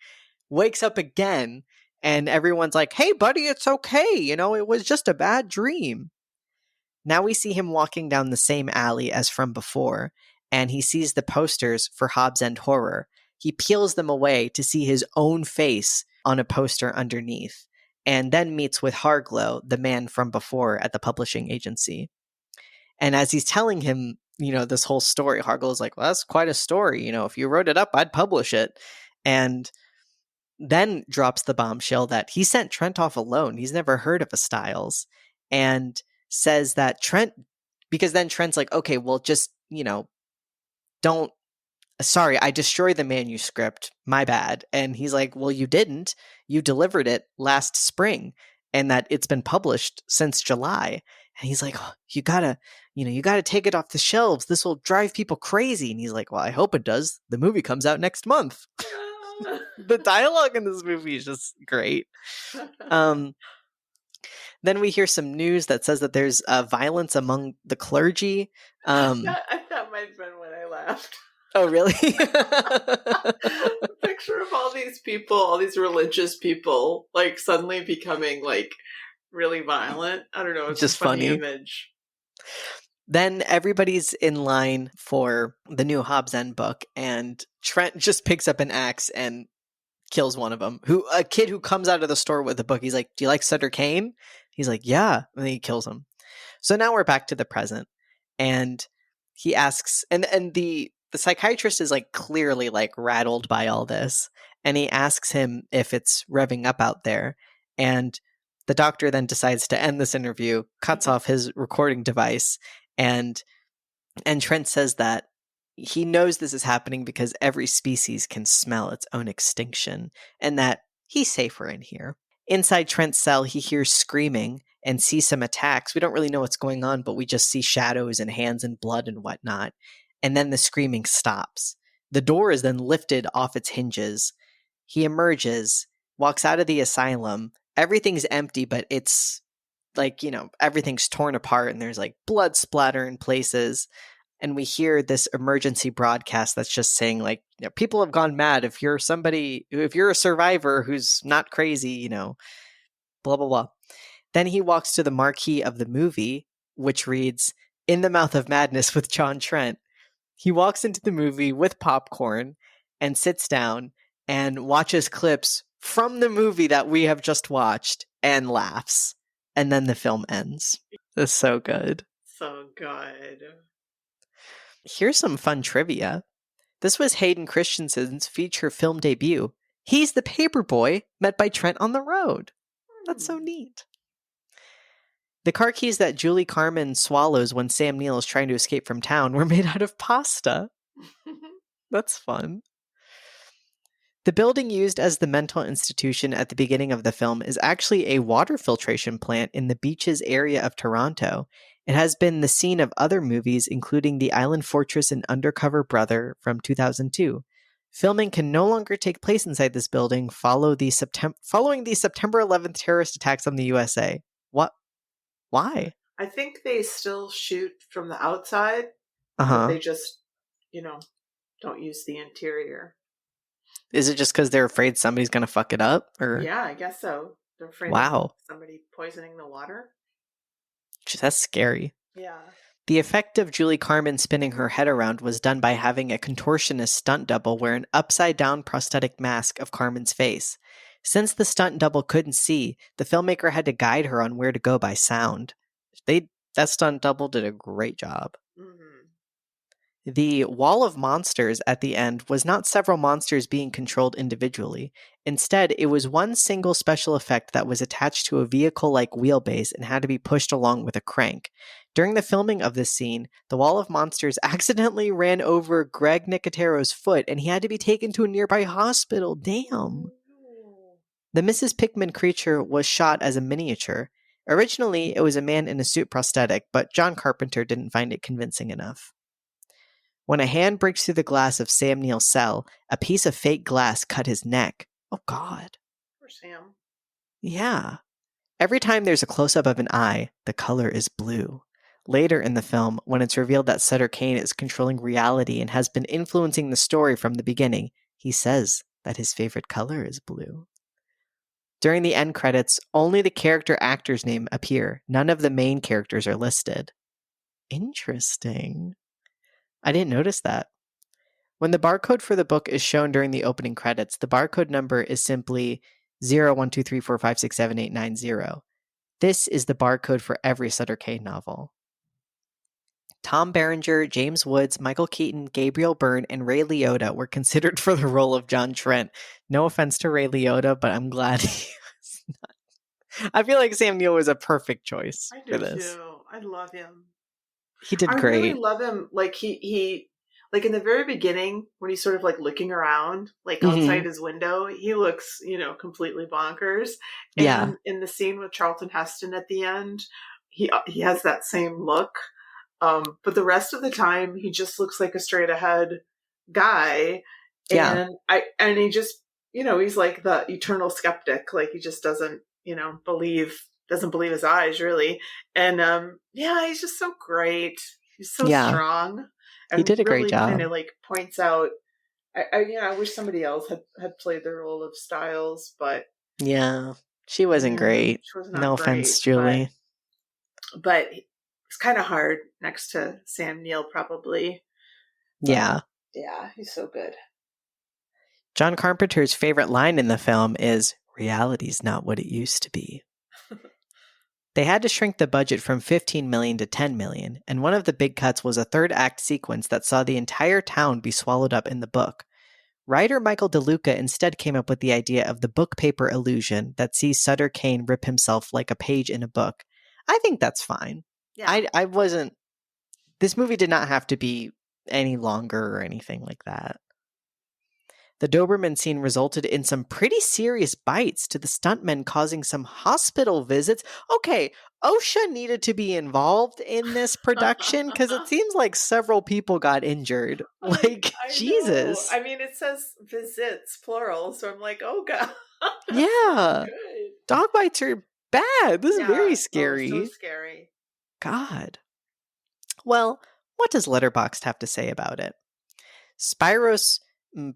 Wakes up again and everyone's like, "Hey, buddy, it's okay. It was just a bad dream." Now we see him walking down the same alley as from before. and he sees the posters for Hobbs End Horror. He peels them away to see his own face on a poster underneath, and then meets with Harglow, the man from before at the publishing agency. And as he's telling him, this whole story, Harglow's like, well, that's quite a story. If you wrote it up, I'd publish it. And then drops the bombshell that he sent Trent off alone. He's never heard of a Styles. And says that because then Trent's like, okay, well, just, don't, sorry, I destroyed the manuscript. My bad. And he's like, well, you didn't. You delivered it last spring, and that it's been published since July. And he's like, oh, you gotta take it off the shelves. This will drive people crazy. And he's like, well, I hope it does. The movie comes out next month. The dialogue in this movie is just great. Then we hear some news that says that there's violence among the clergy. That might have been when I laughed. Oh, really? Picture of all these people, all these religious people, like suddenly becoming like really violent. I don't know. It's just a funny funny image. Then everybody's in line for the new Hobbs End book, and Trent just picks up an axe and kills one of them. A kid who comes out of the store with the book. He's like, "Do you like Sutter Kane?" He's like, "Yeah," and then he kills him. So now we're back to the present, and he asks, and the psychiatrist is like clearly like rattled by all this, and he asks him if it's revving up out there, and the doctor then decides to end this interview, cuts off his recording device, and Trent says that he knows this is happening because every species can smell its own extinction, and that he's safer in here. Inside Trent's cell, he hears screaming and sees some attacks. We don't really know what's going on, but we just see shadows and hands and blood and whatnot. And then the screaming stops. The door is then lifted off its hinges. He emerges, walks out of the asylum. Everything's empty, but it's like, everything's torn apart and there's like blood splatter in places. And we hear this emergency broadcast that's just saying like, people have gone mad. If you're a survivor who's not crazy, blah, blah, blah. Then he walks to the marquee of the movie, which reads, "In the Mouth of Madness with John Trent." He walks into the movie with popcorn and sits down and watches clips from the movie that we have just watched and laughs. And then the film ends. It's so good. So good. Here's some fun trivia. This was Hayden Christensen's feature film debut. He's the paper boy met by Trent on the road. That's so neat. The car keys that Julie Carmen swallows when Sam Neill is trying to escape from town were made out of pasta. That's fun. The building used as the mental institution at the beginning of the film is actually a water filtration plant in the beaches area of Toronto. It has been the scene of other movies, including The Island Fortress and Undercover Brother from 2002. Filming can no longer take place inside this building following the September 11th terrorist attacks on the USA. What? Why? I think they still shoot from the outside, Uh-huh. but they just, don't use the interior. Is it just because they're afraid somebody's going to fuck it up? Or yeah, I guess so. They're afraid of somebody poisoning the water. That's scary. Yeah. The effect of Julie Carmen spinning her head around was done by having a contortionist stunt double wear an upside-down prosthetic mask of Carmen's face. Since the stunt double couldn't see, the filmmaker had to guide her on where to go by sound. That stunt double did a great job. Mm-hmm. The wall of monsters at the end was not several monsters being controlled individually. Instead, it was one single special effect that was attached to a vehicle-like wheelbase and had to be pushed along with a crank. During the filming of this scene, the wall of monsters accidentally ran over Greg Nicotero's foot and he had to be taken to a nearby hospital. Damn. The Mrs. Pickman creature was shot as a miniature. Originally, it was a man in a suit prosthetic, but John Carpenter didn't find it convincing enough. When a hand breaks through the glass of Sam Neill's cell, a piece of fake glass cut his neck. Oh, God. Poor Sam. Yeah. Every time there's a close-up of an eye, the color is blue. Later in the film, when it's revealed that Sutter Kane is controlling reality and has been influencing the story from the beginning, he says that his favorite color is blue. During the end credits, only the character actor's name appear. None of the main characters are listed. Interesting. I didn't notice that. When the barcode for the book is shown during the opening credits, the barcode number is simply 012345678990. This is the barcode for every Sutter Kane novel. Tom Berenger, James Woods, Michael Keaton, Gabriel Byrne, and Ray Liotta were considered for the role of John Trent. No offense to Ray Liotta, but I'm glad he was not. I feel like Sam Neill was a perfect choice I for do this. too. I love him. He did I really great. love him. Like he like in the very beginning when he's sort of like looking around, like Mm-hmm. outside his window, he looks, completely bonkers. Yeah. And in the scene with Charlton Heston at the end, he has that same look. But the rest of the time, he just looks like a straight ahead guy, Yeah. and he just, he's like the eternal skeptic. Like he just doesn't, doesn't believe his eyes really. And yeah, he's just so great. He's so Yeah. strong, He and did a great really kind job. of like points out. I wish somebody else had played the role of Styles, but Yeah. She wasn't yeah, great. she was No not great. offense, Julie. But it's kind of hard next to Sam Neill, probably. But Yeah. yeah, he's so good. John Carpenter's favorite line in the film is, "Reality's not what it used to be." They had to shrink the budget from 15 million to 10 million, and one of the big cuts was a third act sequence that saw the entire town be swallowed up in the book. Writer Michael DeLuca instead came up with the idea of the book paper illusion that sees Sutter Kane rip himself like a page in a book. I think that's fine. Yeah. I wasn't. This movie did not have to be any longer or anything like that. The Doberman scene resulted in some pretty serious bites to the stuntmen, causing some hospital visits. Okay, OSHA needed to be involved in this production because it seems like several people got injured. Like, I know. Jesus. I mean, it says visits plural, so I'm like, oh god, that's not Yeah, good. dog bites are bad. This is very Yeah. Oh, so scary. scary. God. Well, what does Letterboxd have to say about it? Spyros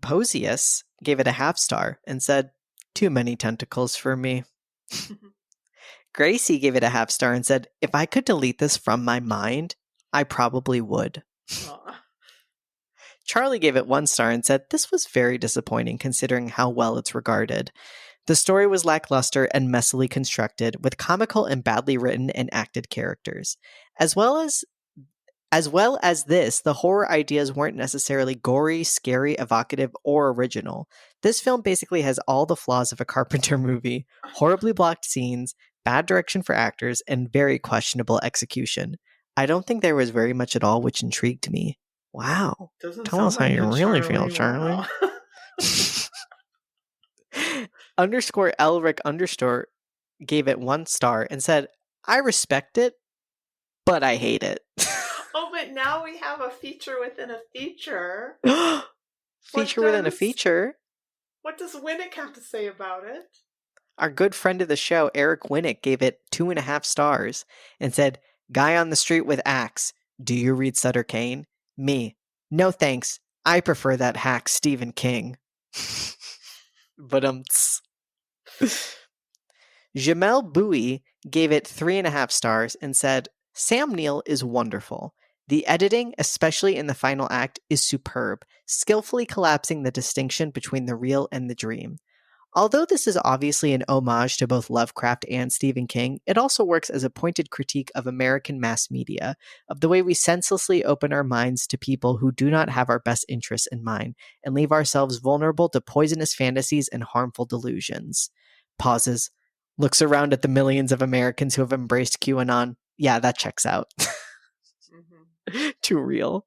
Posius gave it a half star and said, "Too many tentacles for me." Gracie gave it a half star and said, "If I could delete this from my mind, I probably would." Aw. Charlie gave it 1 star and said, "This was very disappointing considering how well it's regarded. The story was lackluster and messily constructed, with comical and badly written and acted characters. As well as this, the horror ideas weren't necessarily gory, scary, evocative, or original. This film basically has all the flaws of a Carpenter movie: horribly blocked scenes, bad direction for actors, and very questionable execution. I don't think there was very much at all which intrigued me." Wow. Doesn't Tell us sound how like you a really feel, Charlie. Charlie. Wow. Underscore Elric underscore gave it 1 star and said, "I respect it, but I hate it." Oh, but now we have a feature within a feature. What Feature within a does feature. what does Winnick have to say about it? Our good friend of the show, Eric Winnick, gave it 2.5 stars and said, "Guy on the street with axe. Do you read Sutter Kane? Me. No thanks. I prefer that hack Stephen King." But Jamel Bowie gave it 3.5 stars and said, "Sam Neill is wonderful. The editing, especially in the final act, is superb, skillfully collapsing the distinction between the real and the dream. Although this is obviously an homage to both Lovecraft and Stephen King, it also works as a pointed critique of American mass media, of the way we senselessly open our minds to people who do not have our best interests in mind, and leave ourselves vulnerable to poisonous fantasies and harmful delusions." Pauses. Looks around at the millions of Americans who have embraced QAnon. Yeah, that checks out. Mm-hmm. Too real.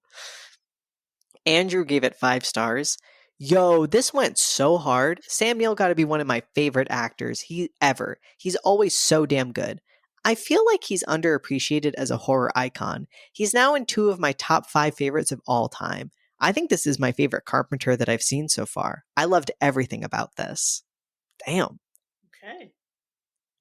Andrew gave it 5 stars. "Yo, this went so hard. Sam Neill got to be one of my favorite actors ever. He's always so damn good. I feel like he's underappreciated as a horror icon. He's now in 2 of my top 5 favorites of all time. I think this is my favorite Carpenter that I've seen so far. I loved everything about this." Damn. Okay.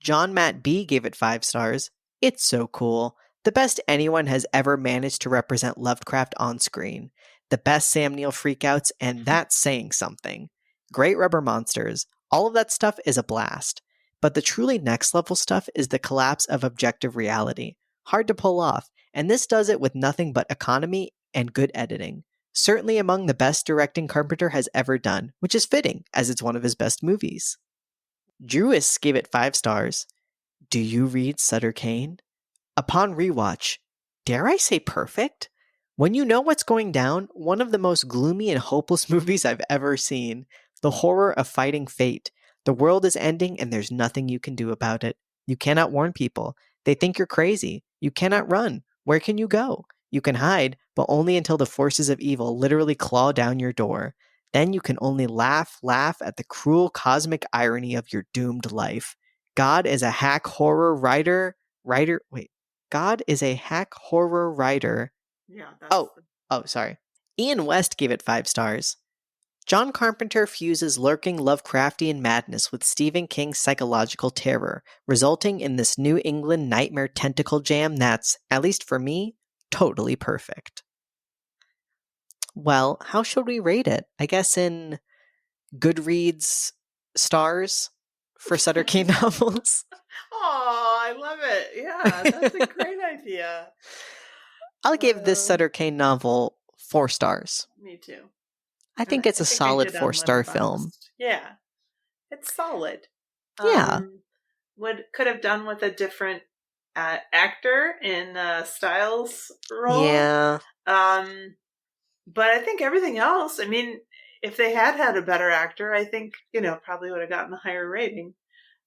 John Matt B gave it 5 stars. "It's so cool. The best anyone has ever managed to represent Lovecraft on screen. The best Sam Neill freakouts, and that's saying something. Great rubber monsters. All of that stuff is a blast. But the truly next level stuff is the collapse of objective reality. Hard to pull off, and this does it with nothing but economy and good editing. Certainly among the best directing Carpenter has ever done, which is fitting, as it's one of his best movies. Drewis gave it 5 stars. Do you read Sutter Kane? Upon rewatch, dare I say perfect? When you know what's going down, one of the most gloomy and hopeless movies I've ever seen. The horror of fighting fate. The world is ending and there's nothing you can do about it. You cannot warn people. They think you're crazy. You cannot run. Where can you go? You can hide, but only until the forces of evil literally claw down your door. Then you can only laugh at the cruel cosmic irony of your doomed life. God is a hack horror God is a hack horror writer. Yeah, Oh, sorry. Ian West gave it 5 stars. John Carpenter fuses lurking Lovecraftian madness with Stephen King's psychological terror, resulting in this New England nightmare tentacle jam that's, at least for me, totally perfect. Well, how should we rate it? I guess in Goodreads stars for Sutter Kane novels. Oh, I love it. Yeah, that's a great idea. I'll give this Sutter Kane novel 4 stars. Me too. I think it's a solid 4-star film. Yeah, it's solid. Yeah. Could have done with a different actor in Styles' role. Yeah. But I think everything else, I mean, if they had a better actor, I think, probably would have gotten a higher rating.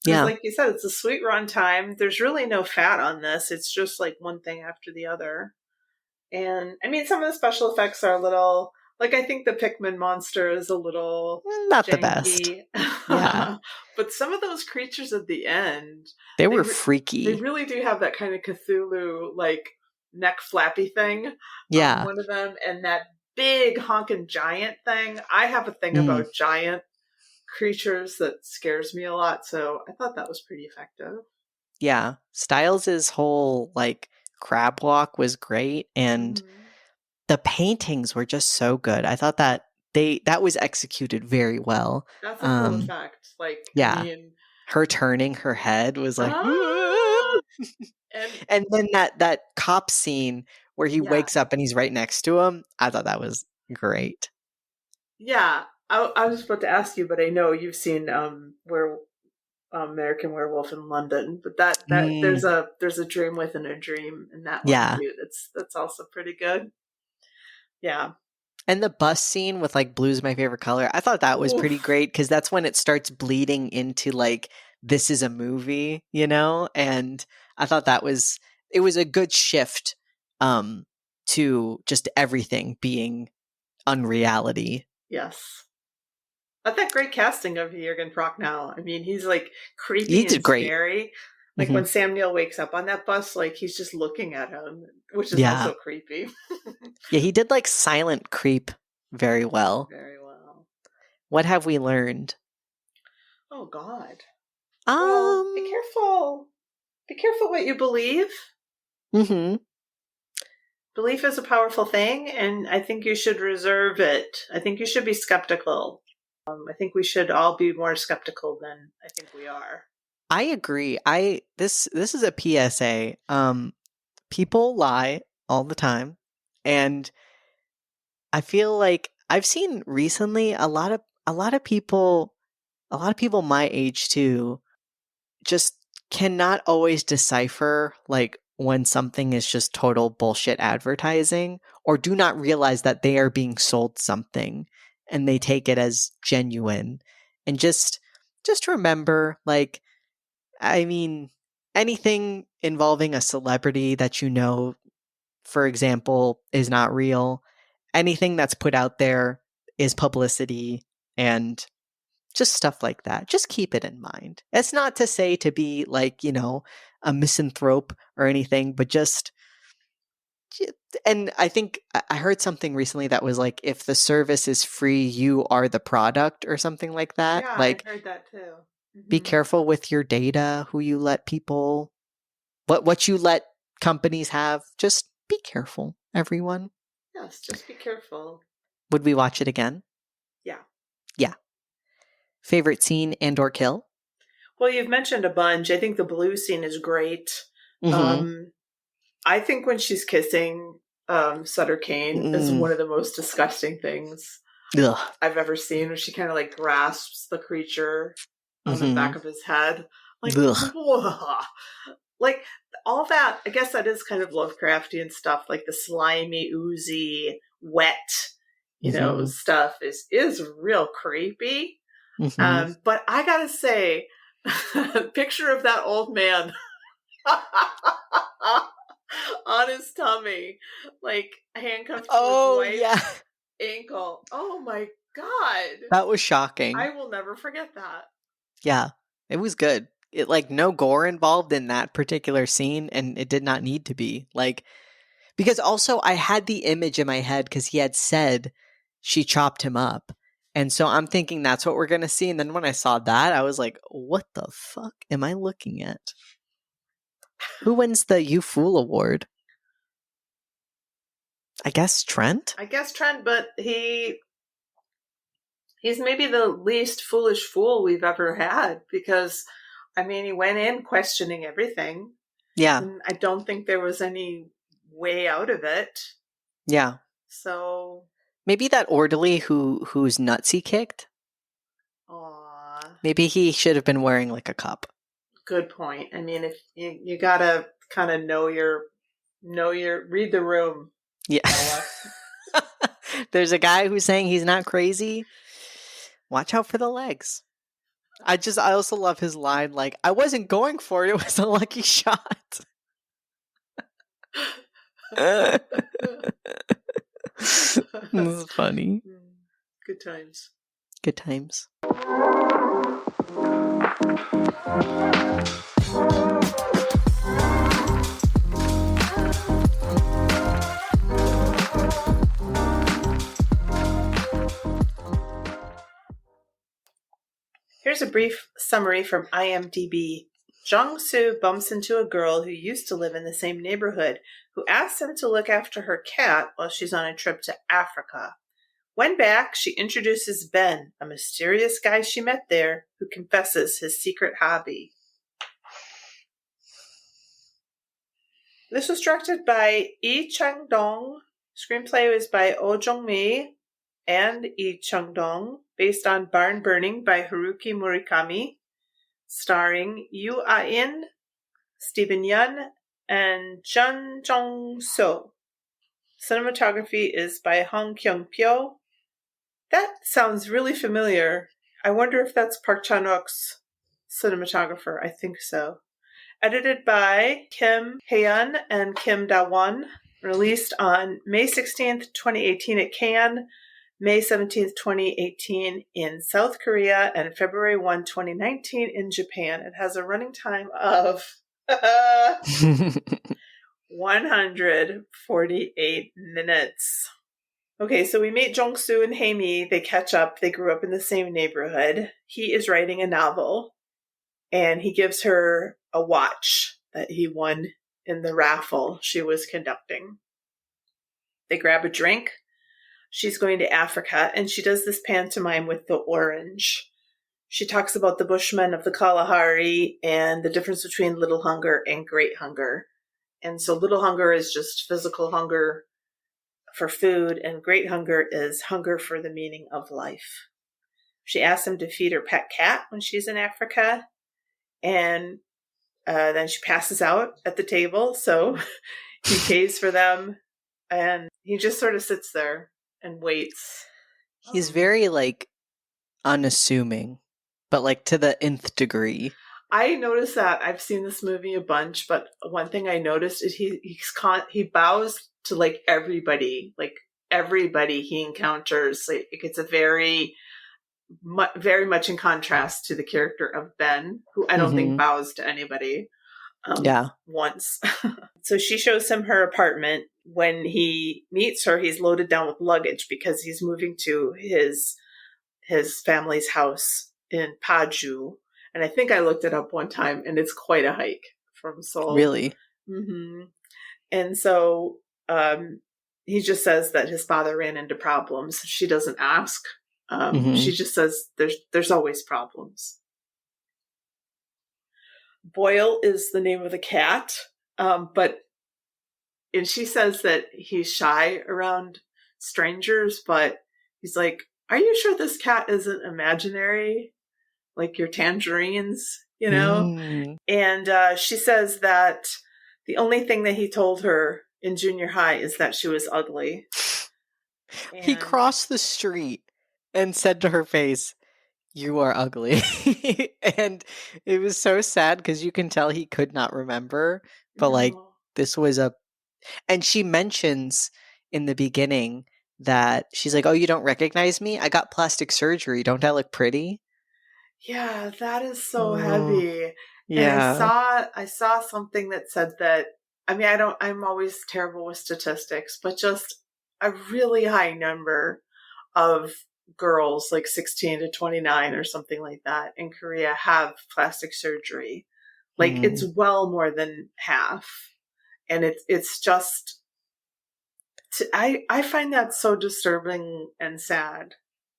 Because like you said, it's a sweet runtime. There's really no fat on this. It's just like one thing after the other. And I mean, some of the special effects are a little, like, I think the Pikmin monster is a little not janky. The best. Yeah. But some of those creatures at the end, they were freaky. They really do have that kind of Cthulhu, like, neck flappy thing. Yeah. One of them, and that big honking giant thing. I have a thing about giant creatures that scares me a lot, so I thought that was pretty effective. Yeah. Styles' whole, like, crab walk was great, and the paintings were just so good. I thought that that was executed very well. That's a cool effect. Like, yeah. I mean, her turning her head was like, and then that cop scene where he wakes up and he's right next to him, I thought that was great. Yeah, I was about to ask you, but I know you've seen American Werewolf in London, but that there's a dream within a dream in that one too. That's also pretty good. Yeah. And the bus scene with, like, blue's my favorite color, I thought that was pretty great, because that's when it starts bleeding into, like, this is a movie, and I thought it was a good shift to just everything being unreality. Yes. But that great casting of Jürgen Prochnow. I mean, he's like creepy and scary. Like when Sam Neill wakes up on that bus, like he's just looking at him, which is also creepy. Yeah, he did like silent creep very well. Very well. What have we learned? Oh God. Well, be careful. Be careful what you believe. Belief is a powerful thing, and I think you should reserve it. I think you should be skeptical. I think we should all be more skeptical than I think we are. I agree. This is a PSA. People lie all the time, and I feel like I've seen recently a lot of people my age too just cannot always decipher, like, when something is just total bullshit advertising, or do not realize that they are being sold something and they take it as genuine. And just remember, like, I mean, anything involving a celebrity that for example, is not real. Anything that's put out there is publicity, and just stuff like that. Just keep it in mind. It's not to say to be like, a misanthrope or anything, but and I think I heard something recently that was like, if the service is free, you are the product, or something like that. Yeah, like, I heard that too. Be careful with your data, who you let people, what you let companies have. Just be careful, everyone. Yes, just be careful. Would we watch it again? Yeah. Yeah. Favorite scene and or kill? Well, you've mentioned a bunch. I think the blue scene is great. I think when she's kissing Sutter Kane is Mm. one of the most disgusting things Ugh. I've ever seen, where she kind of like grasps the creature on the back Mm-hmm. of his head. Like, Ugh. like all that, I guess that is kind of Lovecraftian stuff, like the slimy, oozy, wet, Mm-hmm. stuff is real creepy. Mm-hmm. But I gotta say, picture of that old man on his tummy, like handcuffed to his Oh, yeah. wife's ankle. Oh my god. That was shocking. I will never forget that. Yeah, it was good. It like no gore involved in that particular scene, and it did not need to be. Like, because also I had the image in my head because he had said she chopped him up. And so I'm thinking that's what we're going to see. And then when I saw that, I was like, what the fuck am I looking at? Who wins the You Fool award? I guess Trent? I guess Trent, but he's maybe the least foolish fool we've ever had, because I mean, he went in questioning everything, Yeah. and I don't think there was any way out of it. Yeah. So, Maybe that orderly whose nuts he kicked. aw, Maybe he should have been wearing like a cup. good point. I mean, if you gotta kind of read the room, Yeah. fella. There's a guy who's saying he's not crazy. Watch out for the legs. I also love his line, like, I wasn't going for it, it was a lucky shot. This is funny. Good times. Good times. Here's a brief summary from IMDb. Jung-soo bumps into a girl who used to live in the same neighborhood, who asks him to look after her cat while she's on a trip to Africa. When back, she introduces Ben, a mysterious guy she met there, who confesses his secret hobby. This was directed by Lee Chang-dong. Screenplay was by Oh Jong-mi and Lee Chang-dong, based on Barn Burning by Haruki Murakami, starring Yoo Ah-in, Stephen Yeun, and Chun Jong-so. Cinematography is by Hong Kyung-pyo. That sounds really familiar. I wonder if that's Park Chan-wook's cinematographer. I think so. Edited by Kim Hae-yeon and Kim Da-won. Released on May 16th, 2018 at Cannes, May 17th, 2018 in South Korea, and February 1, 2019 in Japan. It has a running time of 148 minutes. Okay, so we meet Jong-soo and Hae-mi. They catch up. They grew up in the same neighborhood. He is writing a novel, and he gives her a watch that he won in the raffle she was conducting. They grab a drink. She's going to Africa, and she does this pantomime with the orange. She talks about the Bushmen of the Kalahari and the difference between little hunger and great hunger. And so little hunger is just physical hunger for food, and great hunger is hunger for the meaning of life. She asks him to feed her pet cat when she's in Africa, and then she passes out at the table, so he pays for them, and he just sort of sits there and waits. He's very, like, unassuming, but, like, to the nth degree. I noticed that. I've seen this movie a bunch, but one thing I noticed is he bows to like everybody he encounters. Like, it's a very much in contrast to the character of Ben, who I don't think bows to anybody. Once. So she shows him her apartment. When he meets her, he's loaded down with luggage because he's moving to his family's house in Paju. And I think I looked it up one time, and it's quite a hike from Seoul. Really? Mm-hmm. And so he just says that his father ran into problems. She doesn't ask. She just says there's always problems. Boyle is the name of the cat, but and she says that he's shy around strangers, but he's like, "Are you sure this cat isn't imaginary? Like your tangerines, you know?" Mm. And she says that the only thing that he told her in junior high is that she was ugly. He And crossed the street and said to her face, "You are ugly." And it was so sad because you can tell he could not remember, but like no, this was a and she mentions in the beginning that she's like, "Oh, you don't recognize me? I got plastic surgery. Don't I look pretty?" yeah, that is so Oh, heavy. And yeah. I saw something that said that, I mean, I'm always terrible with statistics, but just a really high number of girls like 16 to 29 or something like that in Korea have plastic surgery. Like it's Mm, well more than half. And it's just I find that so disturbing and sad.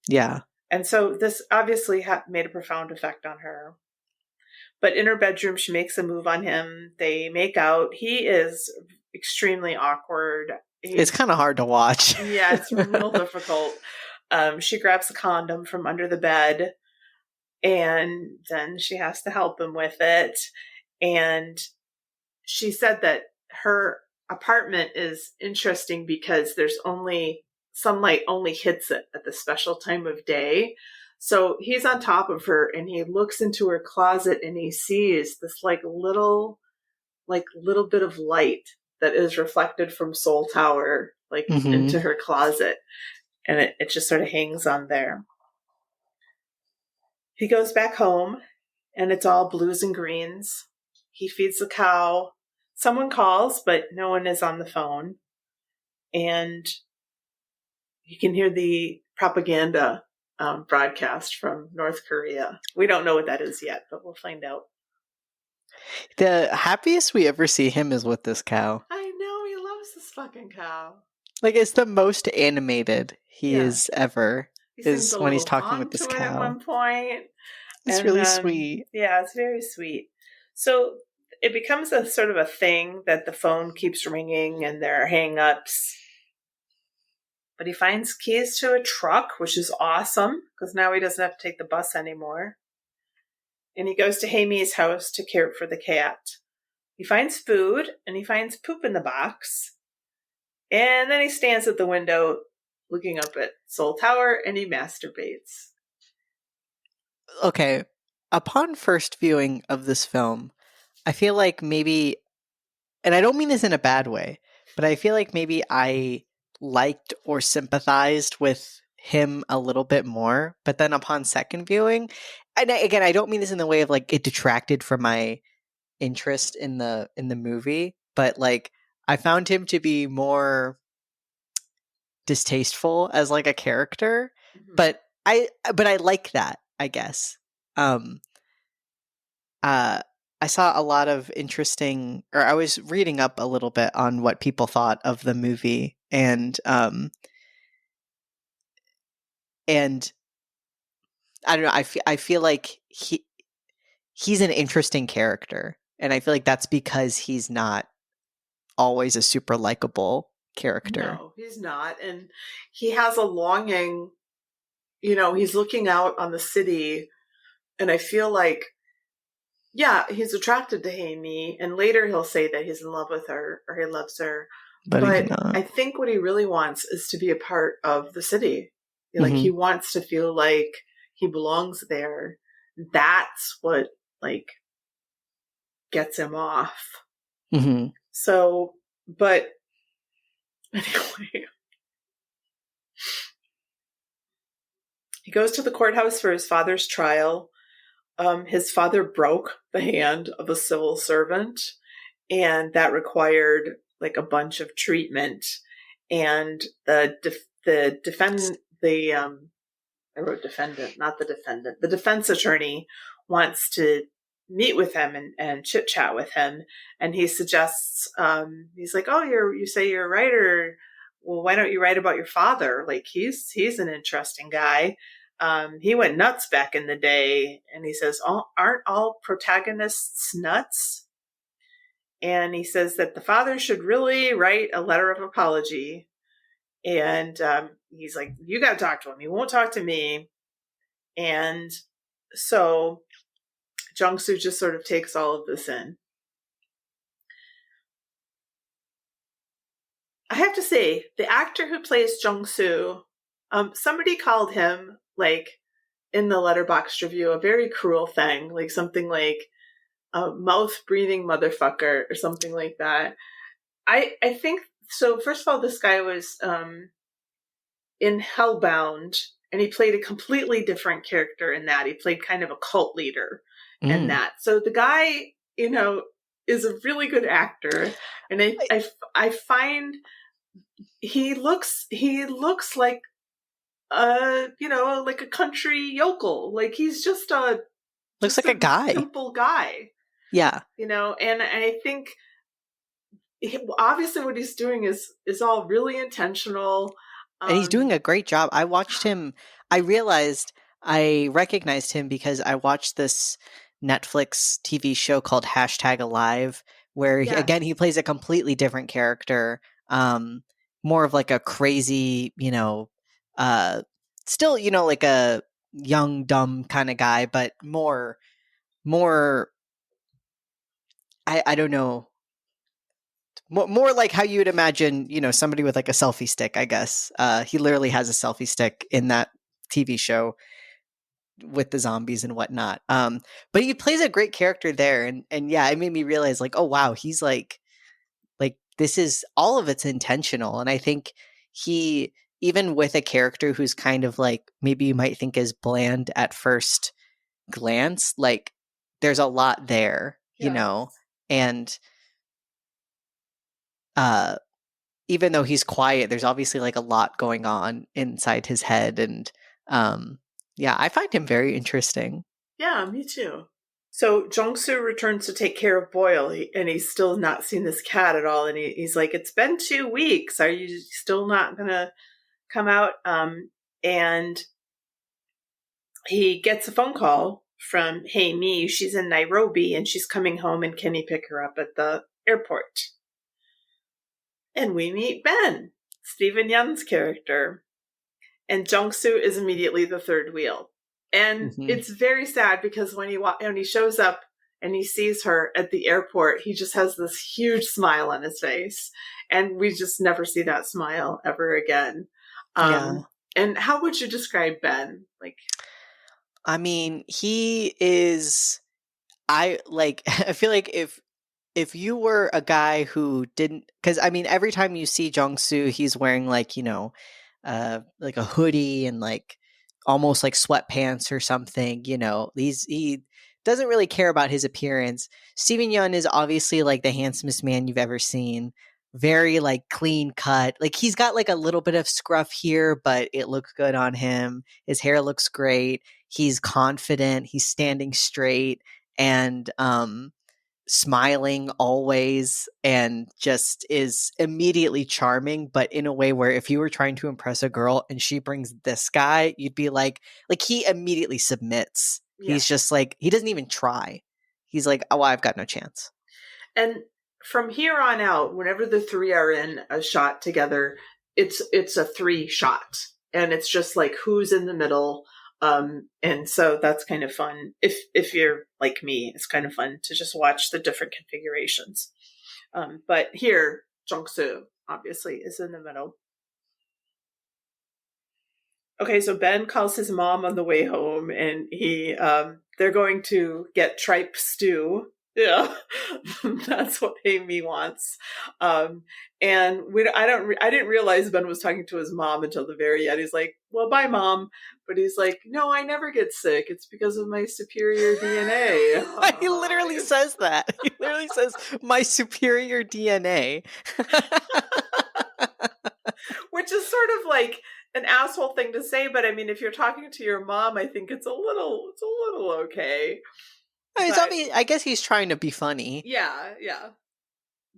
yeah. And so this obviously made a profound effect on her. But in her bedroom, she makes a move on him. They make out. He is extremely awkward. It's He's, kind of hard to watch. yeah, it's real difficult. She grabs a condom from under the bed and then she has to help him with it. And she said that her apartment is interesting because there's only sunlight only hits it at the special time of day. So he's on top of her and he looks into her closet and he sees this little bit of light that is reflected from Seoul Tower like Hmm. into her closet, and it just sort of hangs on there. He goes back home and it's all blues and greens. He feeds the cow. Someone calls, but no one is on the phone. And you can hear the propaganda broadcast from North Korea. We don't know what that is yet, but we'll find out. The happiest we ever see him is with this cow. I know, he loves this fucking cow. Like it's the most animated he Yeah. is ever He sings is a when he's little talking with song this to it at cow. one point. It's And really sweet. yeah, it's very sweet. So it becomes a sort of a thing that the phone keeps ringing and there are hang-ups. But he finds keys to a truck, which is awesome because now he doesn't have to take the bus anymore. And he goes to Hamy's house to care for the cat. He finds food and he finds poop in the box. And then he stands at the window looking up at Seoul Tower and he masturbates. Okay, upon first viewing of this film, I feel like maybe, and I don't mean this in a bad way, but I feel like maybe I liked or sympathized with him a little bit more. But then upon second viewing, and again, I don't mean this in the way of like it detracted from my interest in the movie, but like I found him to be more distasteful as like a character, Mm-hmm. but I like that, I guess. Um uh I saw a lot of interesting, or I was reading up a little bit on what people thought of the movie, and I don't know, I feel like he's an interesting character, and I feel like that's because he's not always a super likable character. No, he's not. And he has a longing, he's looking out on the city. And I feel like, yeah, he's attracted to Amy. And later he'll say that he's in love with her or he loves her. But he's But not. I think what he really wants is to be a part of the city. Like Hmm. he wants to feel like he belongs there. That's what like gets him off. Hmm. So, but anyway, he goes to the courthouse for his father's trial. His father broke the hand of a civil servant, and that required like a bunch of treatment. And the defend the I wrote defendant, not the defendant. The defense attorney wants to meet with him and chit chat with him, and he suggests he's like, "Oh, you say you're a writer. Well, why don't you write about your father? Like he's an interesting guy. He went nuts back in the day." And he says, "Aren't all protagonists nuts?" and he says that the father should really write a letter of apology. And he's like, you got to talk to him. He won't talk to me. And so Jung-soo just sort of takes all of this in. I have to say, the actor who plays Jung-soo, somebody called him, like, in the Letterboxd review, a very cruel thing, like something like a mouth-breathing motherfucker or something like that. I think, so first of all, this guy was in Hellbound, and he played a completely different character in that. He played kind of a cult leader in that. So the guy, is a really good actor, and I find he looks like like a country yokel. Like he's just Looks like a guy, simple guy. Yeah, and I think obviously what he's doing is all really intentional. And he's doing a great job. I watched him. I recognized him because I watched this Netflix TV show called #Alive, where he plays a completely different character. More of like a crazy, still, like a young, dumb kind of guy, but more, I don't know. More like how you would imagine, somebody with like a selfie stick, I guess. He literally has a selfie stick in that TV show with the zombies and whatnot. But he plays a great character there. And yeah, it made me realize like, oh, wow, he's like this is all of it's intentional. And I think he, even with a character who's kind of like, maybe you might think is bland at first glance, like there's a lot there, and even though he's quiet, there's obviously like a lot going on inside his head. And I find him very interesting. Yeah, me too. So Jung-soo returns to take care of Boyle, and he's still not seen this cat at all. And he's like, it's been 2 weeks. Are you still not going to come out? And he gets a phone call from Hey Me. She's in Nairobi, and she's coming home, and can he pick her up at the airport? And we meet Ben, Stephen Yeun's character. And Jung-soo is immediately the third wheel. And it's very sad because when he shows up and he sees her at the airport, he just has this huge smile on his face. And we just never see that smile ever again. And how would you describe Ben? Like, I mean, he is, I feel like if you were a guy who didn't, because I mean, every time you see Jung-soo, he's wearing like, like a hoodie and like almost like sweatpants or something, he doesn't really care about his appearance. Stephen Yeun is obviously like the handsomest man you've ever seen. Very like clean cut. Like he's got like a little bit of scruff here, but it looks good on him. His hair looks great. He's confident. He's standing straight and smiling always, and just is immediately charming, but in a way where if you were trying to impress a girl and she brings this guy, you'd be like he immediately submits. Yeah. He's just like, he doesn't even try. He's like, oh, I've got no chance. And from here on out, whenever the three are in a shot together, it's a 3 shot, and it's just like who's in the middle. And so that's kind of fun. If you're like me, it's kind of fun to just watch the different configurations. But here, Jung-soo obviously is in the middle. Okay, so Ben calls his mom on the way home, and they're going to get tripe stew. Yeah, that's what Amy wants. And I didn't realize Ben was talking to his mom until the very end. He's like, well, bye, Mom. But he's like, no, I never get sick. It's because of my superior DNA. He literally says that. He literally says, my superior DNA. Which is sort of like an asshole thing to say, but I mean, if you're talking to your mom, I think it's a little okay. I guess he's trying to be funny. Yeah.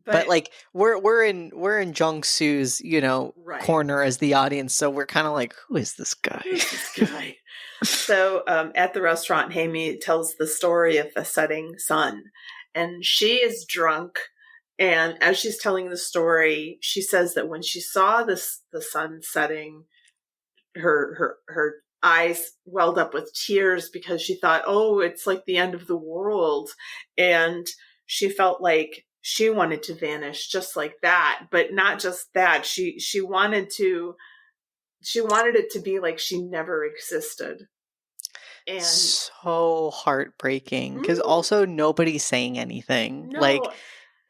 But like we're in Jung-soo's, right, corner as the audience, so we're kind of like, who is this guy? So at the restaurant, Haimi tells the story of the setting sun, and she is drunk And as she's telling the story, she says that when she saw the sun setting, her eyes welled up with tears because she thought, oh, it's like the end of the world. And she felt like she wanted to vanish just like that. But not just that. She wanted it to be like she never existed. And So heartbreaking because mm, also nobody's saying anything. Like, no,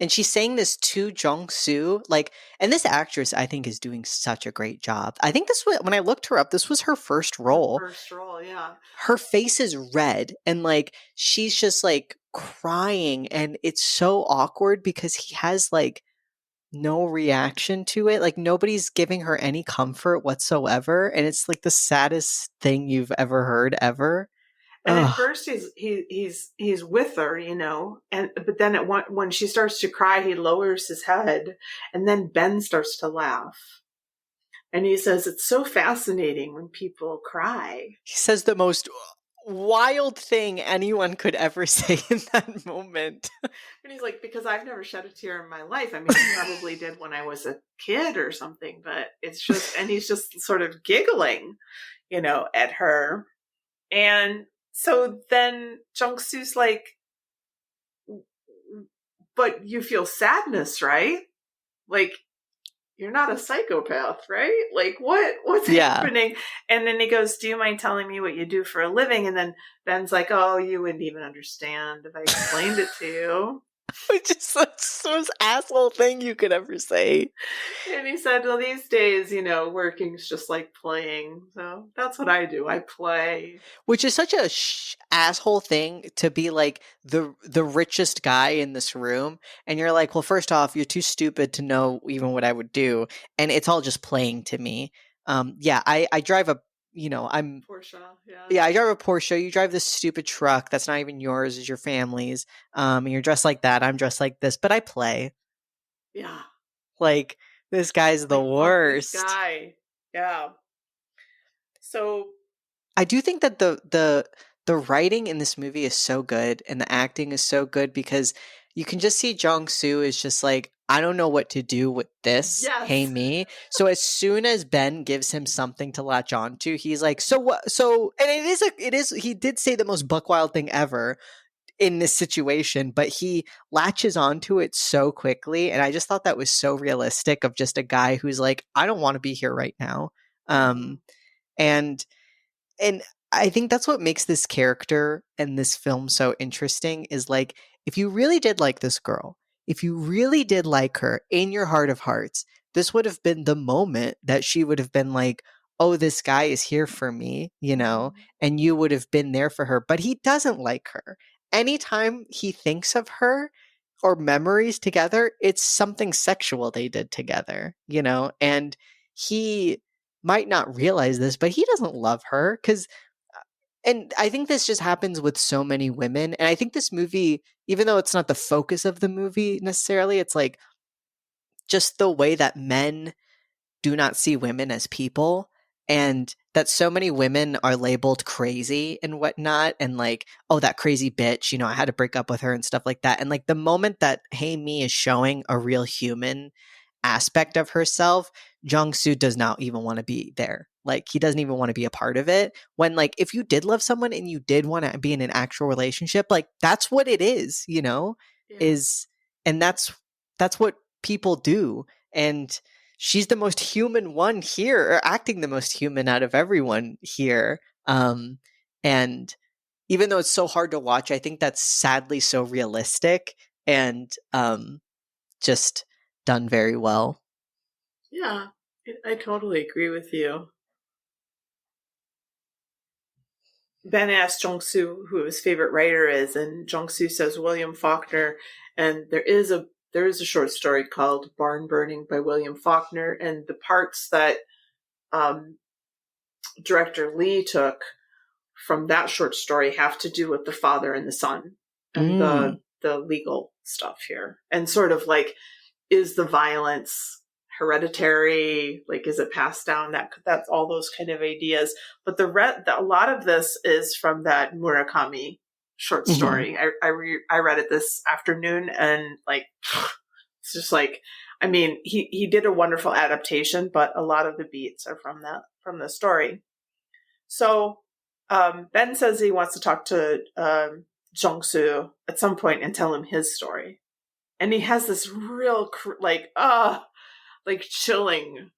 and she's saying this to Jung Soo, like, and this actress I think is doing such a great job. I think this was when I looked her up, this was her first the role. first role, yeah. Her face is red and like she's just like crying and it's so awkward because he has like no reaction to it. Like nobody's giving her any comfort whatsoever and it's like the saddest thing you've ever heard ever. And at Ugh. first he's with her, and but then when she starts to cry, he lowers his head, and then Ben starts to laugh, and he says it's so fascinating when people cry. He says the most wild thing anyone could ever say in that moment. And he's like, because I've never shed a tear in my life. I mean, I probably did when I was a kid or something, but it's just, and he's just sort of giggling, at her. And so then Jung Soo's like, but you feel sadness, right? Like, you're not a psychopath, right? Like, what's Yeah. happening? And then he goes, do you mind telling me what you do for a living? And then Ben's like, oh, you wouldn't even understand if I explained it to you. Which is the most asshole thing you could ever say. And he said, well, these days, working's just like playing. So that's what I do. I play. Which is such a asshole thing to be like the richest guy in this room, and you're like, well, first off, you're too stupid to know even what I would do, and it's all just playing to me. Yeah, I drive a, I'm Porsche, yeah. yeah, I drive a Porsche. You drive this stupid truck that's not even yours, it's your family's. And you're dressed like that. I'm dressed like this, but I play. Yeah. Like this guy's the Like, fuck this worst. guy. Yeah. So, I do think that the writing in this movie is so good and the acting is so good because you can just see Jong Soo is just like, I don't know what to do with this. Hey yes. me. So as soon as Ben gives him something to latch onto, he's like, so what? So and it is he did say the most buck wild thing ever in this situation, but he latches onto it so quickly, and I just thought that was so realistic of just a guy who's like, I don't want to be here right now. Mm-hmm. And and I think that's what makes this character and this film so interesting is like if you really did like this girl, if you really did like her in your heart of hearts, this would have been the moment that she would have been like, "Oh, this guy is here for me," Mm-hmm. and you would have been there for her, but he doesn't like her. Anytime he thinks of her or memories together, it's something sexual they did together, and he might not realize this, but he doesn't love her because and I think this just happens with so many women. And I think this movie, even though it's not the focus of the movie necessarily, it's like just the way that men do not see women as people and that so many women are labeled crazy and whatnot and like, oh, that crazy bitch, I had to break up with her and stuff like that. And like the moment that Hey Me is showing a real human aspect of herself, Jung Soo does not even want to be there. Like he doesn't even want to be a part of it. When like if you did love someone and you did want to be in an actual relationship, like that's what it is, Yeah. is and that's what people do. And she's the most human one here, or acting the most human out of everyone here. And even though it's so hard to watch, I think that's sadly so realistic and just done very well. Yeah. I totally agree with you. Ben asked Jong-soo who his favorite writer is, and Jong-soo says William Faulkner. And there is a short story called Barn Burning by William Faulkner, and the parts that um, director Lee took from that short story have to do with the father and the son and Mm. the legal stuff here, and sort of like, is the violence hereditary? Like, is it passed down? That's all those kind of ideas. But a lot of this is from that Murakami short Mhm. story. I read it this afternoon, and like, It's just like, I mean, he did a wonderful adaptation, but a lot of the beats are from the story. So Ben says he wants to talk to Jong-soo at some point and tell him his story. And he has this real, like chilling.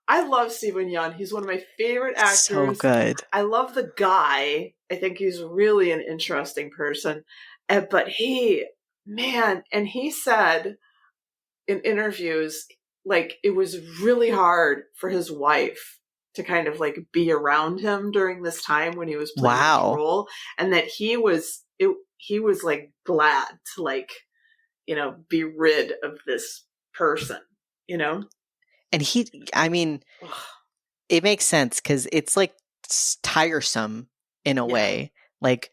I love Steven Yeun. He's one of my favorite So actors. good. I love the guy. I think he's really an interesting person. But and he said in interviews, like, it was really hard for his wife to kind of like be around him during this time when he was playing this Wow. role, and that he was like glad to, like, be rid of this person, And I mean, it makes sense because it's like tiresome in a Yeah. way. Like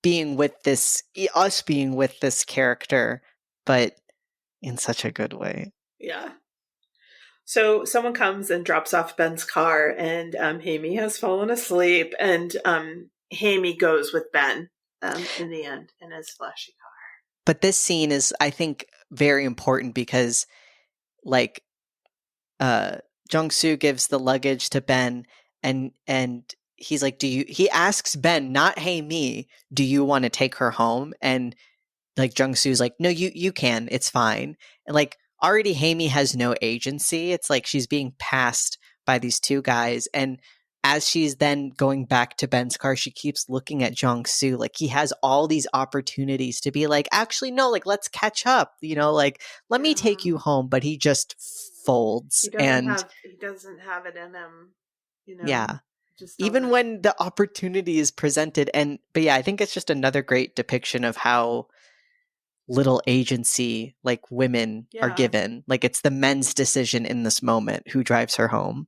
us being with this character, but in such a good way. Yeah. So someone comes and drops off Ben's car, and Hamey has fallen asleep, and Hamey goes with Ben in the end in his flashy car. But this scene is, I think, very important because, like, Jung-soo gives the luggage to Ben, and he's like, he asks Ben, not hey me, do you want to take her home? And like Jung-soo's like, no, you can, it's fine. And like already Haimi has no agency. It's like she's being passed by these two guys. And as she's then going back to Ben's car, she keeps looking at Jung-soo. Like he has all these opportunities to be like, actually, no, like let's catch up, like, let me take you home. But he just folds. He doesn't have it in him, Yeah. Just even when the opportunity is presented. But yeah, I think it's just another great depiction of how little agency like women are given. Like it's the men's decision in this moment who drives her home.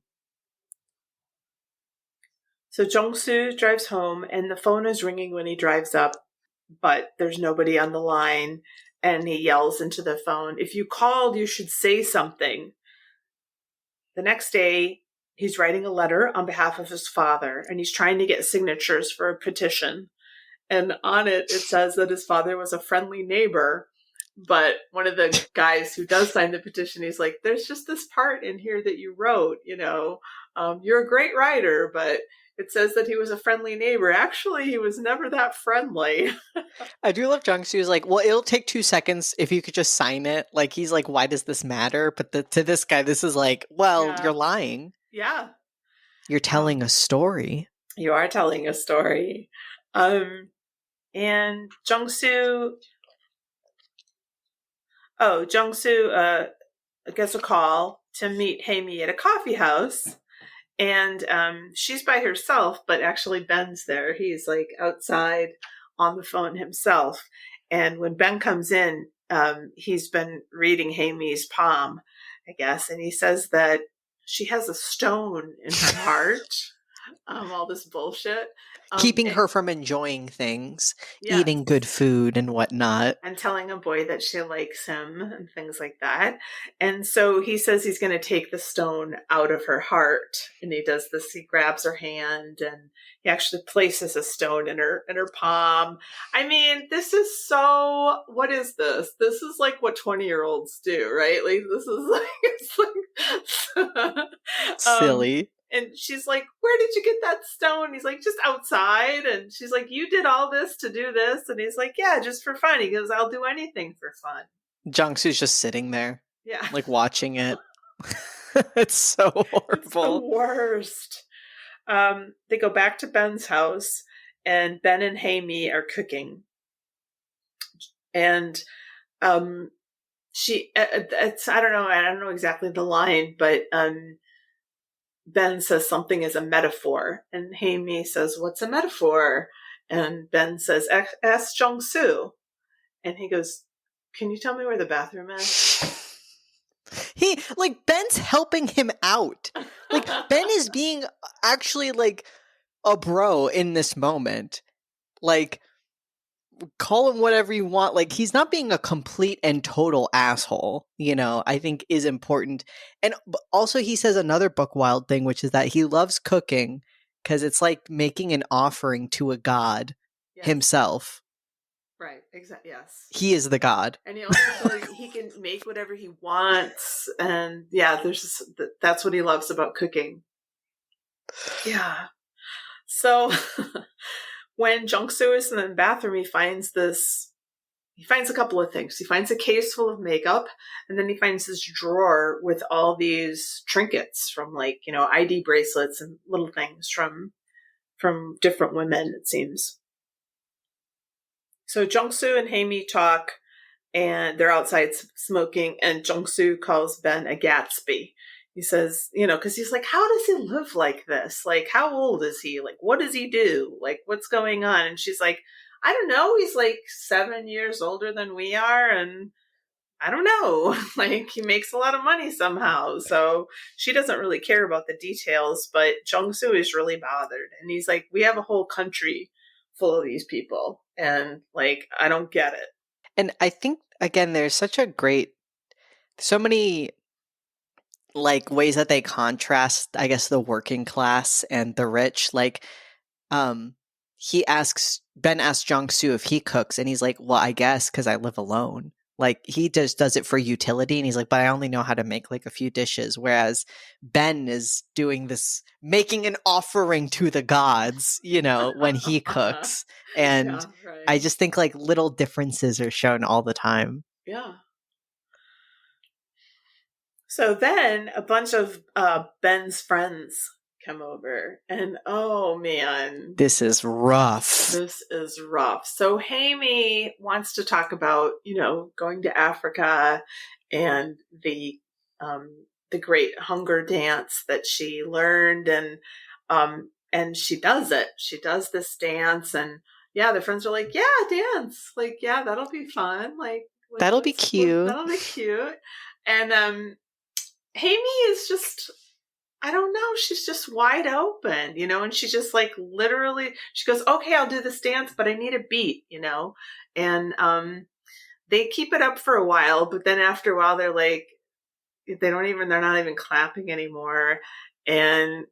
So Jung-soo drives home, and the phone is ringing when he drives up, but there's nobody on the line, and he yells into the phone, if you called, you should say something. The next day, he's writing a letter on behalf of his father, and he's trying to get signatures for a petition. And on it says that his father was a friendly neighbor. But one of the guys who does sign the petition, he's like, there's just this part in here that you wrote, you're a great writer, but it says that he was a friendly neighbor. Actually, he was never that friendly. I do love Jung-soo's like, well, it'll take 2 seconds if you could just sign it. Like, he's like, why does this matter? But to this guy, this is like, well, you're lying. Yeah. You're telling a story. You are telling a story. And Jung-soo gets a call to meet Haimi at a coffee house. And she's by herself, but actually Ben's there. He's like outside on the phone himself. And when Ben comes in, he's been reading Haimi's palm, I guess. And he says that she has a stone in her heart. All this bullshit. Keeping her from enjoying things, eating good food and whatnot. And telling a boy that she likes him and things like that. And so he says he's going to take the stone out of her heart. And he does this. He grabs her hand and he actually places a stone in her palm. I mean, this is so, what is this? This is like what 20-year-olds do, right? Like this is like, it's like silly. And she's like, where did you get that stone? He's like, just outside. And she's like, you did all this to do this? And he's like, yeah, just for fun. He goes, I'll do anything for fun. Jung-soo's just sitting there. Yeah. Like watching it. It's so horrible. It's the worst. They go back to Ben's house, and Ben and Haimi are cooking. And I don't know exactly the line, but Ben says something is a metaphor, and Haimi says, what's a metaphor? And Ben says, ask Jung-soo. And he goes, can you tell me where the bathroom is? Ben's helping him out. Like, Ben is being actually like a bro in this moment. Like, call him whatever you want. Like, he's not being a complete and total asshole, I think is important. And also he says another book wild thing, which is that he loves cooking because it's like making an offering to a god himself. Right. Exactly. Yes. He is the god. And he also says he can make whatever he wants. And yeah, that's what he loves about cooking. Yeah. So when Jung-soo is in the bathroom, he finds a couple of things. He finds a case full of makeup, and then he finds this drawer with all these trinkets from, like, ID bracelets and little things from different women, it seems. So Jung-soo and Hae-mi talk, and they're outside smoking, and Jung-soo calls Ben a Gatsby. He says, because he's like, how does he live like this? Like, how old is he? Like, what does he do? Like, what's going on? And she's like, I don't know. He's like 7 years older than we are, and I don't know. Like, he makes a lot of money somehow. So she doesn't really care about the details, but Jung-soo is really bothered. And he's like, we have a whole country full of these people, and, like, I don't get it. And I think, again, there's so many like ways that they contrast, I guess, the working class and the rich. Like, um, Ben asks Jong-soo if he cooks, and he's like, well, I guess because I live alone. Like, he just does it for utility, and he's like, but I only know how to make like a few dishes. Whereas Ben is doing this, making an offering to the gods, when he cooks. And Yeah, right. I just think like little differences are shown all the time. Yeah. So then a bunch of Ben's friends come over, and oh man, This is rough. this is rough. So Hae-mi wants to talk about, going to Africa and the great hunger dance that she learned, and she does it. She does this dance, and yeah, the friends are like, yeah, dance, like, yeah, that'll be fun, like That'll be cute. that'll be cute. And Hae-mi is just, I don't know, she's just wide open, and she just, like, literally, she goes, okay, I'll do this dance, but I need a beat, and they keep it up for a while, but then after a while they're like, they're not even clapping anymore. And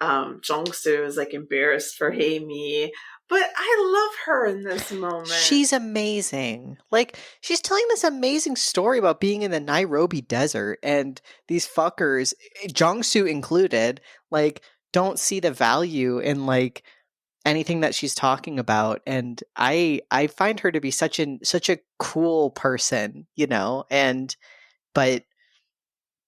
Jung-soo is, like, embarrassed for Hae-mi, but I love her in this moment. She's amazing. Like, she's telling this amazing story about being in the Nairobi desert, and these fuckers, Jung-soo included, like, don't see the value in, like, anything that she's talking about. And I find her to be such a cool person, and but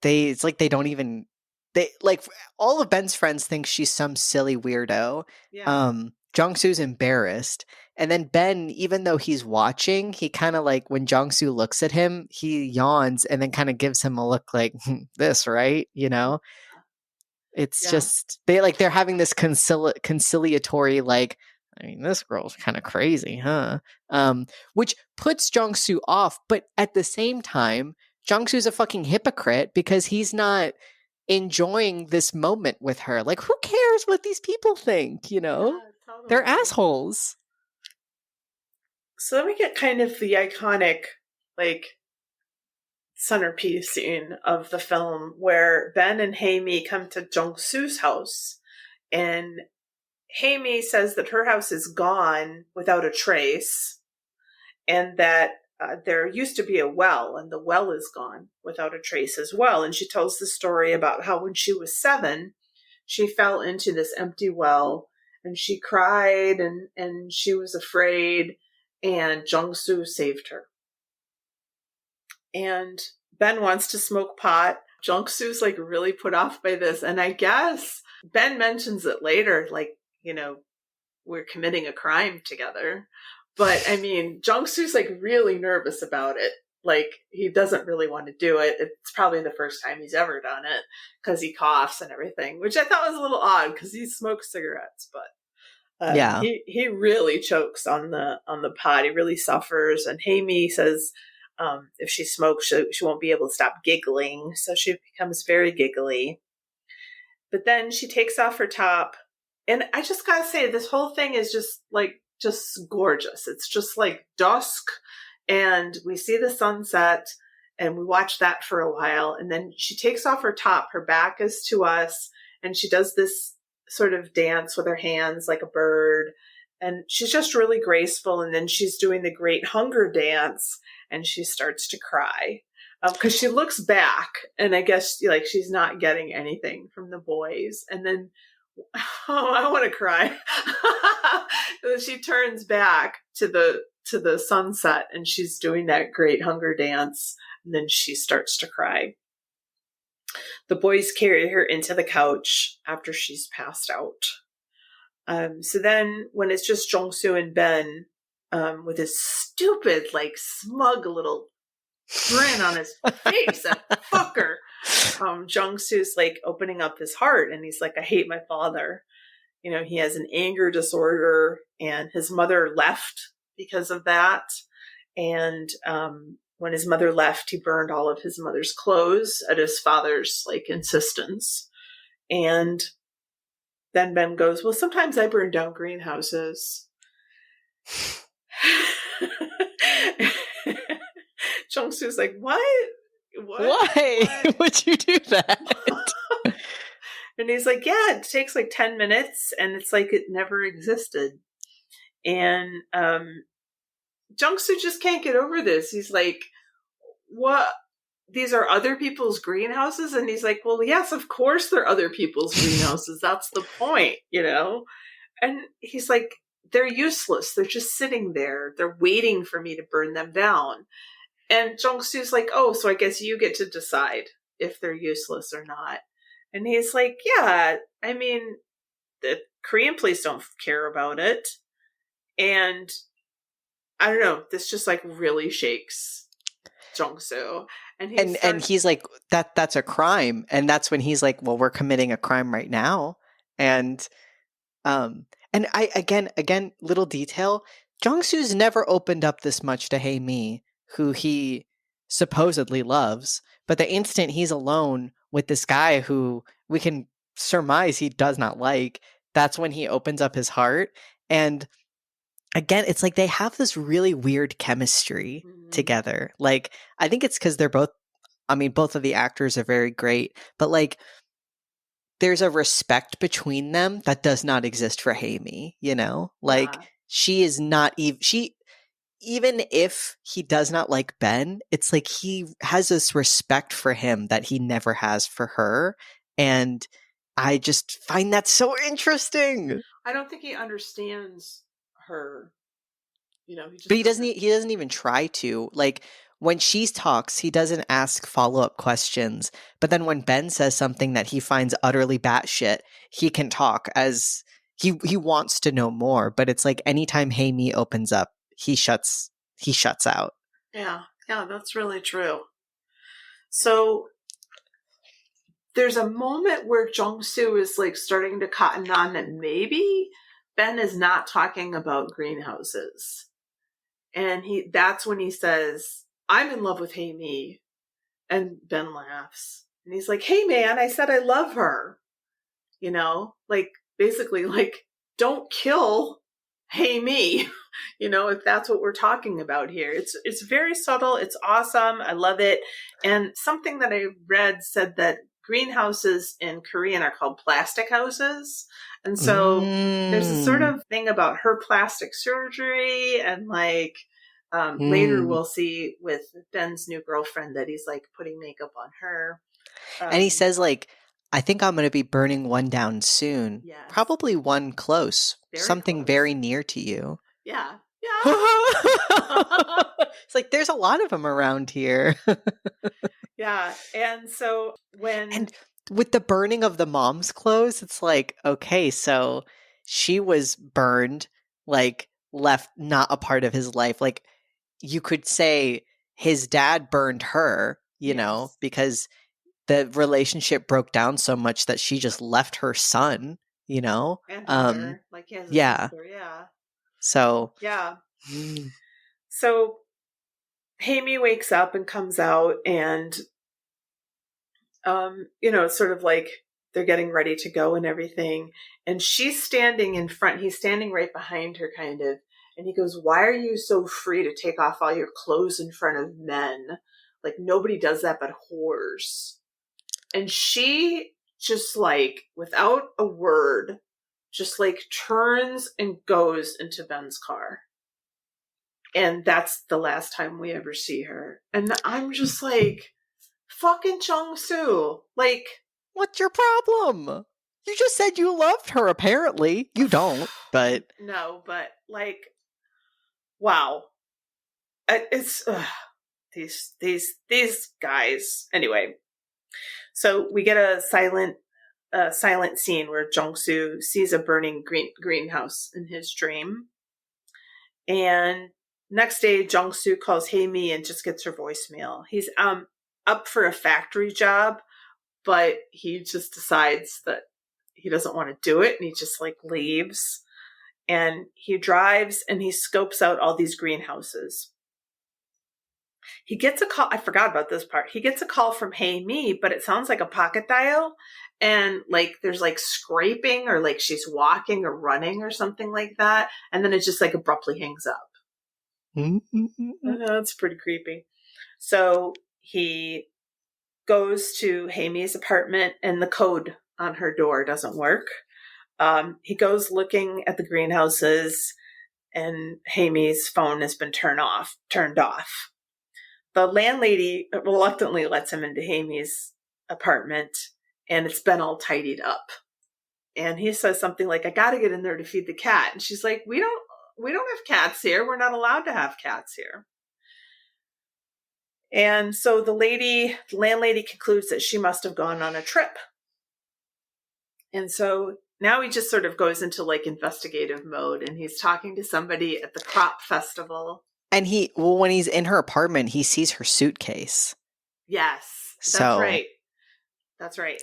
it's like they don't even, they like, all of Ben's friends think she's some silly weirdo. Yeah. Jung-soo's embarrassed. And then Ben, even though he's watching, he kind of, like, when Jung-soo looks at him, he yawns and then kind of gives him a look like, this, right? It's just, they're having this conciliatory, like, I mean, this girl's kind of crazy, huh? Which puts Jung-soo off, but at the same time, Jung-soo's a fucking hypocrite because he's not enjoying this moment with her. Like, who cares what these people think, Yeah, totally. They're assholes. So then we get kind of the iconic, like, centerpiece scene of the film where Ben and Hae-mi come to Jung-soo's house, and Hae-mi says that her house is gone without a trace, and that there used to be a well, and the well is gone without a trace as well. And she tells the story about how when she was 7, she fell into this empty well, and she cried, and she was afraid, and Jung-soo saved her. And Ben wants to smoke pot. Jung-soo's, like, really put off by this. And I guess Ben mentions it later, like, we're committing a crime together. But I mean, Jung-soo's, like, really nervous about it. Like, he doesn't really want to do it. It's probably the first time he's ever done it because he coughs and everything, which I thought was a little odd because he smokes cigarettes. But Yeah. he really chokes on the pot. He really suffers. And Hae-mi says, if she smokes, she won't be able to stop giggling. So she becomes very giggly. But then she takes off her top. And I just gotta say, this whole thing is just gorgeous. It's just like dusk, and we see the sunset, and we watch that for a while. And then she takes off her top. Her back is to us, and she does this sort of dance with her hands like a bird. And she's just really graceful. And then she's doing the great hunger dance and she starts to cry because she looks back and I guess like she's not getting anything from the boys. And then, oh, I want to cry. And then she turns back to the sunset and she's doing that great hunger dance. And then she starts to cry. The boys carry her into the couch after she's passed out. So then when it's just Jong-soo and Ben, with his stupid, like, smug little grin on his face, that fucker, Jong-soo's, like, opening up his heart, and he's like, I hate my father. You know, he has an anger disorder, and his mother left because of that. And when his mother left, he burned all of his mother's clothes at his father's, like, insistence. And then Ben goes, well, sometimes I burn down greenhouses. Jung-soo's like, what? Why would you do that? And he's like, yeah, it takes like 10 minutes and it's like it never existed. And Jung-soo just can't get over this. He's like, what? These are other people's greenhouses? And he's like, well, yes, of course they're other people's greenhouses. That's the point, you know? And he's like, they're useless. They're just sitting there. They're waiting for me to burn them down. And Jung-soo's like, oh, so I guess you get to decide if they're useless or not. And he's like, yeah, I mean, the Korean police don't care about it. And I don't know, this just like really shakes Jung-soo. And he's like, that's a crime. And that's when he's like, well, we're committing a crime right now. And I again, little detail, Jong-soo's never opened up this much to Hae-mi, who he supposedly loves. But the instant he's alone with this guy who we can surmise he does not like, that's when he opens up his heart. And again, it's like they have this really weird chemistry together. Like, I think it's because they're both, I mean, both of the actors are very great, but like, there's a respect between them that does not exist for Hae-mi, you know? Like, she is not even, even if he does not like Ben, it's like he has this respect for him that he never has for her. And I just find that so interesting. I don't think he understands her. You know, but he doesn't even try to. Like, when she talks, he doesn't ask follow-up questions. But then when Ben says something that he finds utterly batshit, he can talk as he wants to know more. But it's like anytime Hae-mi opens up, he shuts out. Yeah, that's really true. So there's a moment where Jung-soo is like starting to cotton on that maybe Ben is not talking about greenhouses. And that's when he says, I'm in love with Hae-mi. And Ben laughs. And he's like, hey man, I said I love her. You know, like basically like, don't kill Hae-mi. You know, if that's what we're talking about here. It's very subtle. It's awesome. I love it. And something that I read said that greenhouses in Korean are called plastic houses. And so there's a sort of thing about her plastic surgery and like later we'll see with Ben's new girlfriend that he's like putting makeup on her. And he says like, I think I'm going to be burning one down soon. Yes. Probably one close. Something very near to you. Yeah. It's like, there's a lot of them around here. Yeah. And so And with the burning of the mom's clothes, it's like, okay, so she was burned, like left not a part of his life. Like, you could say his dad burned her, you know, because the relationship broke down so much that she just left her son, you know? And daughter, like he has a sister, So So Hae-mi wakes up and comes out and you know, it's sort of like they're getting ready to go and everything. And she's standing in front, he's standing right behind her kind of. And he goes, why are you so free to take off all your clothes in front of men? Like nobody does that but whores. And she just like, without a word, just like turns and goes into Ben's car. And that's the last time we ever see her. And I'm just like, fucking Jung-soo. Like, what's your problem? You just said you loved her, apparently. You don't, but... No, but, like, wow. It's... These guys. Anyway. So we get a silent scene where Jung-soo sees a burning greenhouse in his dream. And next day, Jung-soo calls Hae-mi and just gets her voicemail. He's up for a factory job, but he just decides that he doesn't want to do it, and he just like leaves. And he drives and he scopes out all these greenhouses. He gets a call. I forgot about this part. He gets a call from Hae-mi, but it sounds like a pocket dial. And like there's like scraping, or like she's walking or running or something like that. And then it just like abruptly hangs up. It's pretty creepy. So he goes to Hae-mi's apartment, and the code on her door doesn't work. He goes looking at the greenhouses, and Hae-mi's phone has been turned off. The landlady reluctantly lets him into Hae-mi's apartment, and it's been all tidied up. And he says something like, "I got to get in there to feed the cat." And she's like, we don't have cats here. We're not allowed to have cats here. And so the landlady concludes that she must have gone on a trip. And so now he just sort of goes into like investigative mode, and he's talking to somebody at the crop festival. And when he's in her apartment, he sees her suitcase. Yes, that's right. That's right.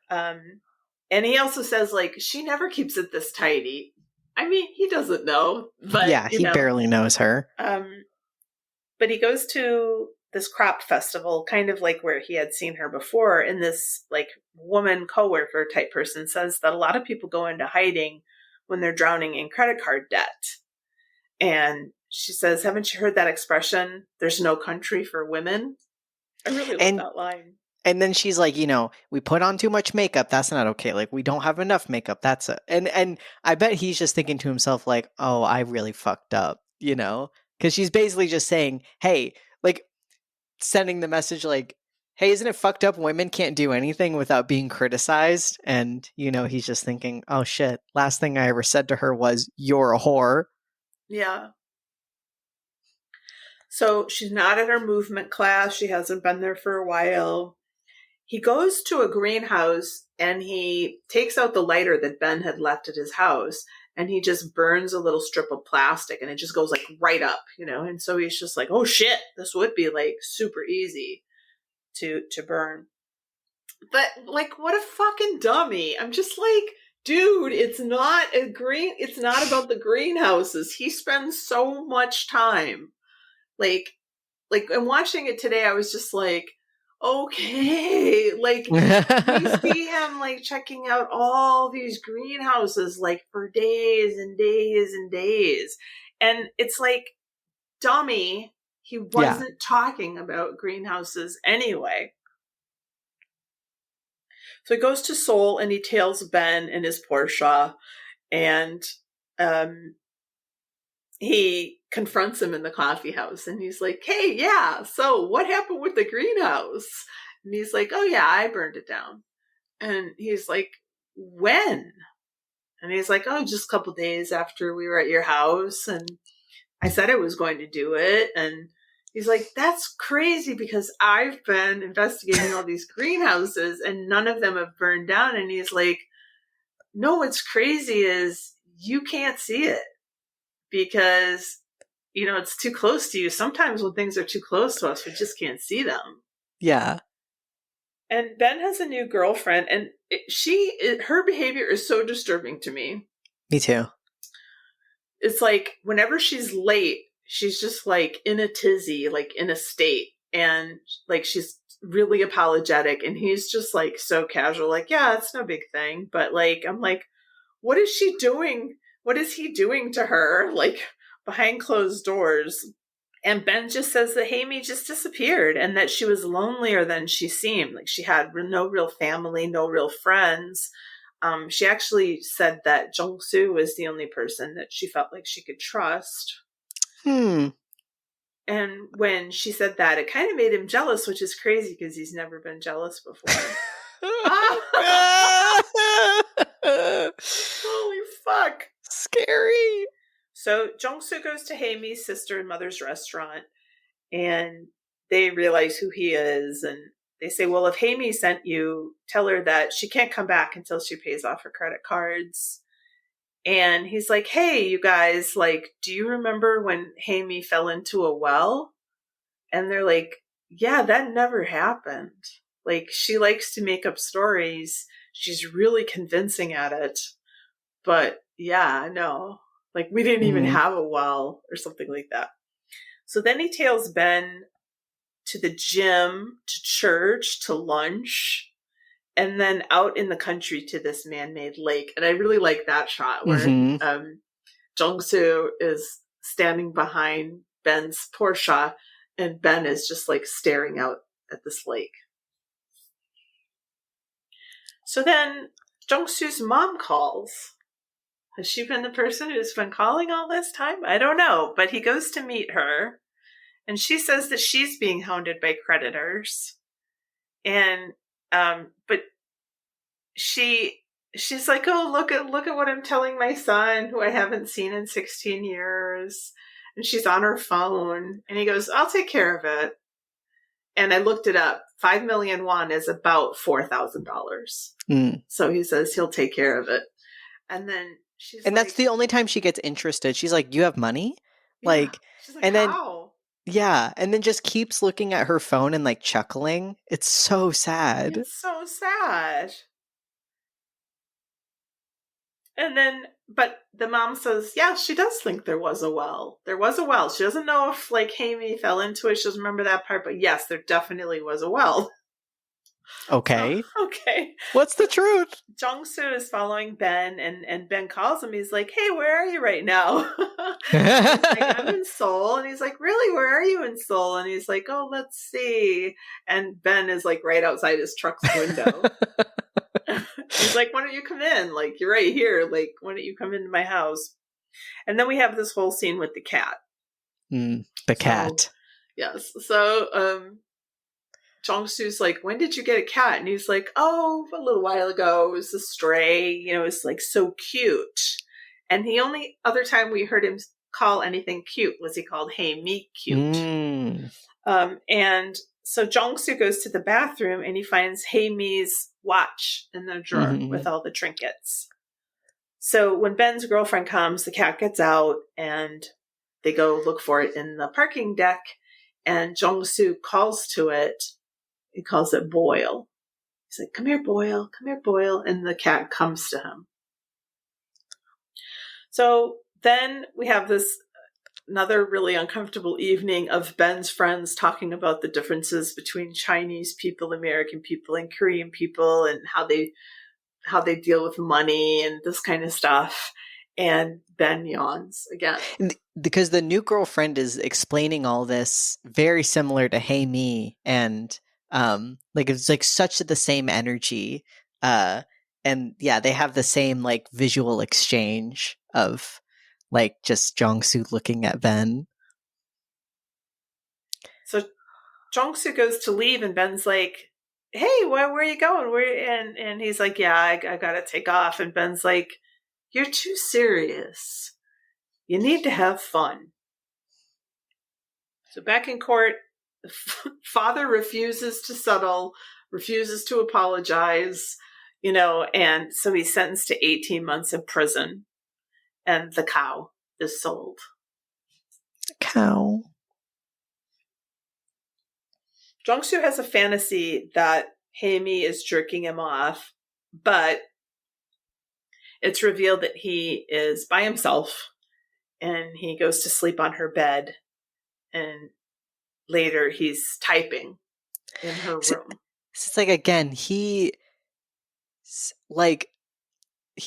And he also says, like, she never keeps it this tidy. I mean, he doesn't know, but yeah, he barely knows her. But he goes to this crop festival, kind of like where he had seen her before, and this like woman coworker type person says that a lot of people go into hiding when they're drowning in credit card debt. And she says, "Haven't you heard that expression? There's no country for women." I really love that line. And then she's like, we put on too much makeup. That's not okay. Like, we don't have enough makeup. That's it. And I bet he's just thinking to himself, like, oh, I really fucked up, Because she's basically just saying, hey, like, sending the message like, hey, isn't it fucked up women can't do anything without being criticized? And, he's just thinking, oh, shit. Last thing I ever said to her was, you're a whore. Yeah. So she's not at her movement class. She hasn't been there for a while. He goes to a greenhouse and he takes out the lighter that Ben had left at his house, and he just burns a little strip of plastic, and it just goes like right up, and so he's just like, oh shit, this would be like super easy to burn. But like, what a fucking dummy. I'm just like, dude, it's not about the greenhouses. He spends so much time like I'm watching it today. I was just like, okay, like we see him like checking out all these greenhouses like for days and days and days. And it's like, dummy, he wasn't talking about greenhouses anyway. So he goes to Seoul and he tails Ben in his Porsche, and he confronts him in the coffee house, and he's like, hey, yeah, so what happened with the greenhouse? And he's like, oh yeah, I burned it down. And he's like, when? And he's like, oh, just a couple days after we were at your house, and I said I was going to do it. And he's like, that's crazy, because I've been investigating all these greenhouses and none of them have burned down. And he's like, no, what's crazy is you can't see it, because it's too close to you. Sometimes when things are too close to us, we just can't see them. Yeah. And Ben has a new girlfriend, and her behavior is so disturbing to me. Me too. It's like whenever she's late, she's just like in a tizzy, like in a state, and like she's really apologetic, and he's just like so casual, like, yeah, it's no big thing. But like, I'm like, what is she doing? What is he doing to her? Like behind closed doors. And Ben just says that Hae-mi just disappeared, and that she was lonelier than she seemed. Like she had no real family, no real friends. She actually said that Jung-soo was the only person that she felt like she could trust. Hmm. And when she said that, it kind of made him jealous, which is crazy because he's never been jealous before. Holy fuck. Scary. So Jung-soo goes to Hae-mi's sister and mother's restaurant, and they realize who he is, and they say, well, if Hae-mi sent you, tell her that she can't come back until she pays off her credit cards. And he's like, hey, you guys, like, do you remember when Hae-mi fell into a well? And they're like, yeah, that never happened. Like, she likes to make up stories. She's really convincing at it. But yeah, no. Like, we didn't even have a well or something like that. So then he tails Ben to the gym, to church, to lunch, and then out in the country to this man-made lake. And I really like that shot where Jung-soo is standing behind Ben's Porsche, and Ben is just like staring out at this lake. So then Jung-soo's mom calls. Has she been the person who's been calling all this time? I don't know, but he goes to meet her, and she says that she's being hounded by creditors. And but she's like, oh, look at what I'm telling my son, who I haven't seen in 16 years. And she's on her phone, and he goes, I'll take care of it. And I looked it up. 5 million won is about $4,000. So he says he'll take care of it. And then and that's the only time she gets interested. She's like, you have money? Yeah. Like, she's like, and then, how? Yeah. And then just keeps looking at her phone and like chuckling. It's so sad. It's so sad. And then, but the mom says, yeah, she does think there was a well. There was a well. She doesn't know if like Hae-mi fell into it. She doesn't remember that part, but yes, there definitely was a well. Okay. So, okay. What's the truth? Jung-soo is following Ben, and Ben calls him. He's like, hey, where are you right now? He's like, I'm in Seoul. And he's like, really? Where are you in Seoul? And he's like, oh, let's see. And Ben is like right outside his truck's window. He's like, why don't you come in? Like, you're right here. Like, why don't you come into my house? And then we have this whole scene with the cat. The cat. Yes. So, Jung-soo's like, when did you get a cat? And he's like, oh, a little while ago. It was a stray. You know, it's like so cute. And the only other time we heard him call anything cute was he called Hae-mi cute. And so Jung-soo goes to the bathroom and he finds Hae-mi's watch in the drawer with all the trinkets. So when Ben's girlfriend comes, the cat gets out and they go look for it in the parking deck. And Jung-soo calls to it. He calls it Boyle. He's like, come here, Boyle. Come here, Boyle. And the cat comes to him. So then we have this another really uncomfortable evening of Ben's friends talking about the differences between Chinese people, American people, and Korean people, and how they deal with money and this kind of stuff. And Ben yawns again. Because the new girlfriend is explaining all this very similar to Hae-mi, and like it's like such the same energy. And yeah, they have the same like visual exchange of like just Jung-soo looking at Ben. So Jung-soo goes to leave and Ben's like, hey, where are you going? And he's like, yeah, I gotta take off. And Ben's like, you're too serious. You need to have fun. So back in court, the father refuses to settle, refuses to apologize, you know, and so he's sentenced to 18 months in prison. And the cow is sold. The cow. Jung-soo has a fantasy that Hae-mi is jerking him off, but it's revealed that he is by himself and he goes to sleep on her bed, and later he's typing in her room. It's like, again, he's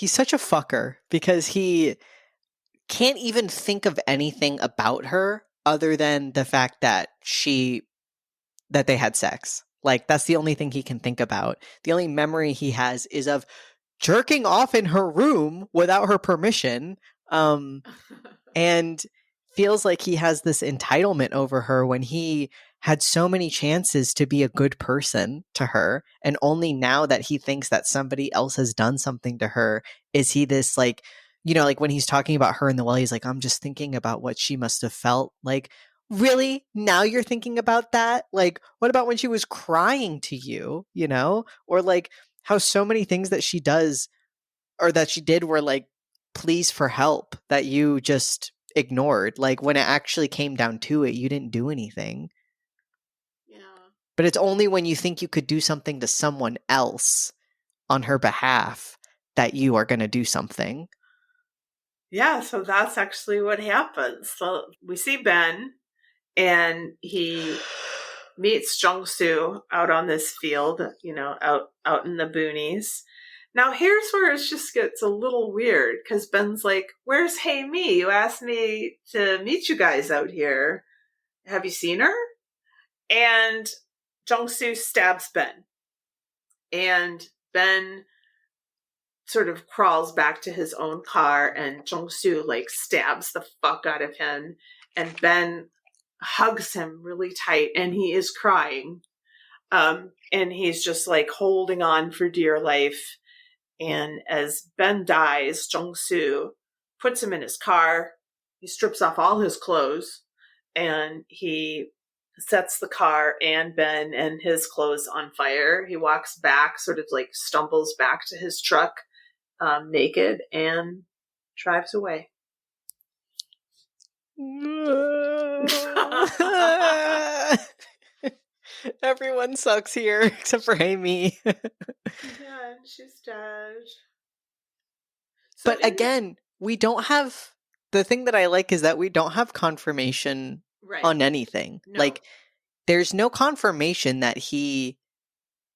such a fucker because he can't even think of anything about her other than the fact that they had sex. Like, that's the only thing he can think about. The only memory he has is of jerking off in her room without her permission. And feels like he has this entitlement over her when he had so many chances to be a good person to her. And only now that he thinks that somebody else has done something to her is he this like, like when he's talking about her in the well, he's like, I'm just thinking about what she must have felt. Like, really? Now you're thinking about that? Like, what about when she was crying to you, Or like how so many things that she does or that she did were like pleas for help that you just ignored. Like when it actually came down to it, you didn't do anything. Yeah. But it's only when you think you could do something to someone else on her behalf that you are going to do something. Yeah, so that's actually what happens. So we see Ben, and he meets Jung-soo out on this field, out in the boonies. Now here's where it just gets a little weird, because Ben's like, where's Hey Me? You asked me to meet you guys out here. Have you seen her? And Jung-soo stabs Ben. And Ben sort of crawls back to his own car, and Jung-soo like stabs the fuck out of him, and Ben hugs him really tight, and he is crying. And he's just like holding on for dear life. And as Ben dies, Jung-soo puts him in his car. He strips off all his clothes, and he sets the car and Ben and his clothes on fire. He walks back, sort of like stumbles back to his truck, naked, and drives away. Everyone sucks here except for Amy. Yeah, she's dead. So but again, we don't have the thing that I like is that we don't have confirmation on anything. No. Like there's no confirmation that he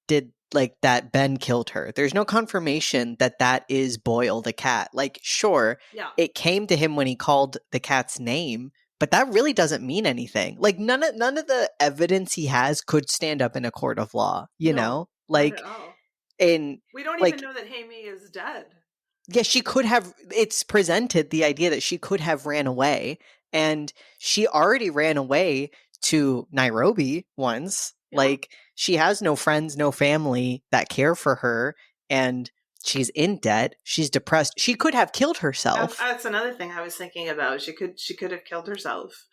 did like that Ben killed her. There's no confirmation that that is Boyle the cat. Like sure, it came to him when he called the cat's name, but that really doesn't mean anything. Like none of the evidence he has could stand up in a court of law, know? Like not at all. And we don't like, even know that Amy is dead. Yeah, she could have, it's presented the idea that she could have ran away, and she already ran away to Nairobi once. Yeah. Like she has no friends, no family that care for her, and she's in debt. She's depressed. She could have killed herself. That's another thing I was thinking about. She could have killed herself.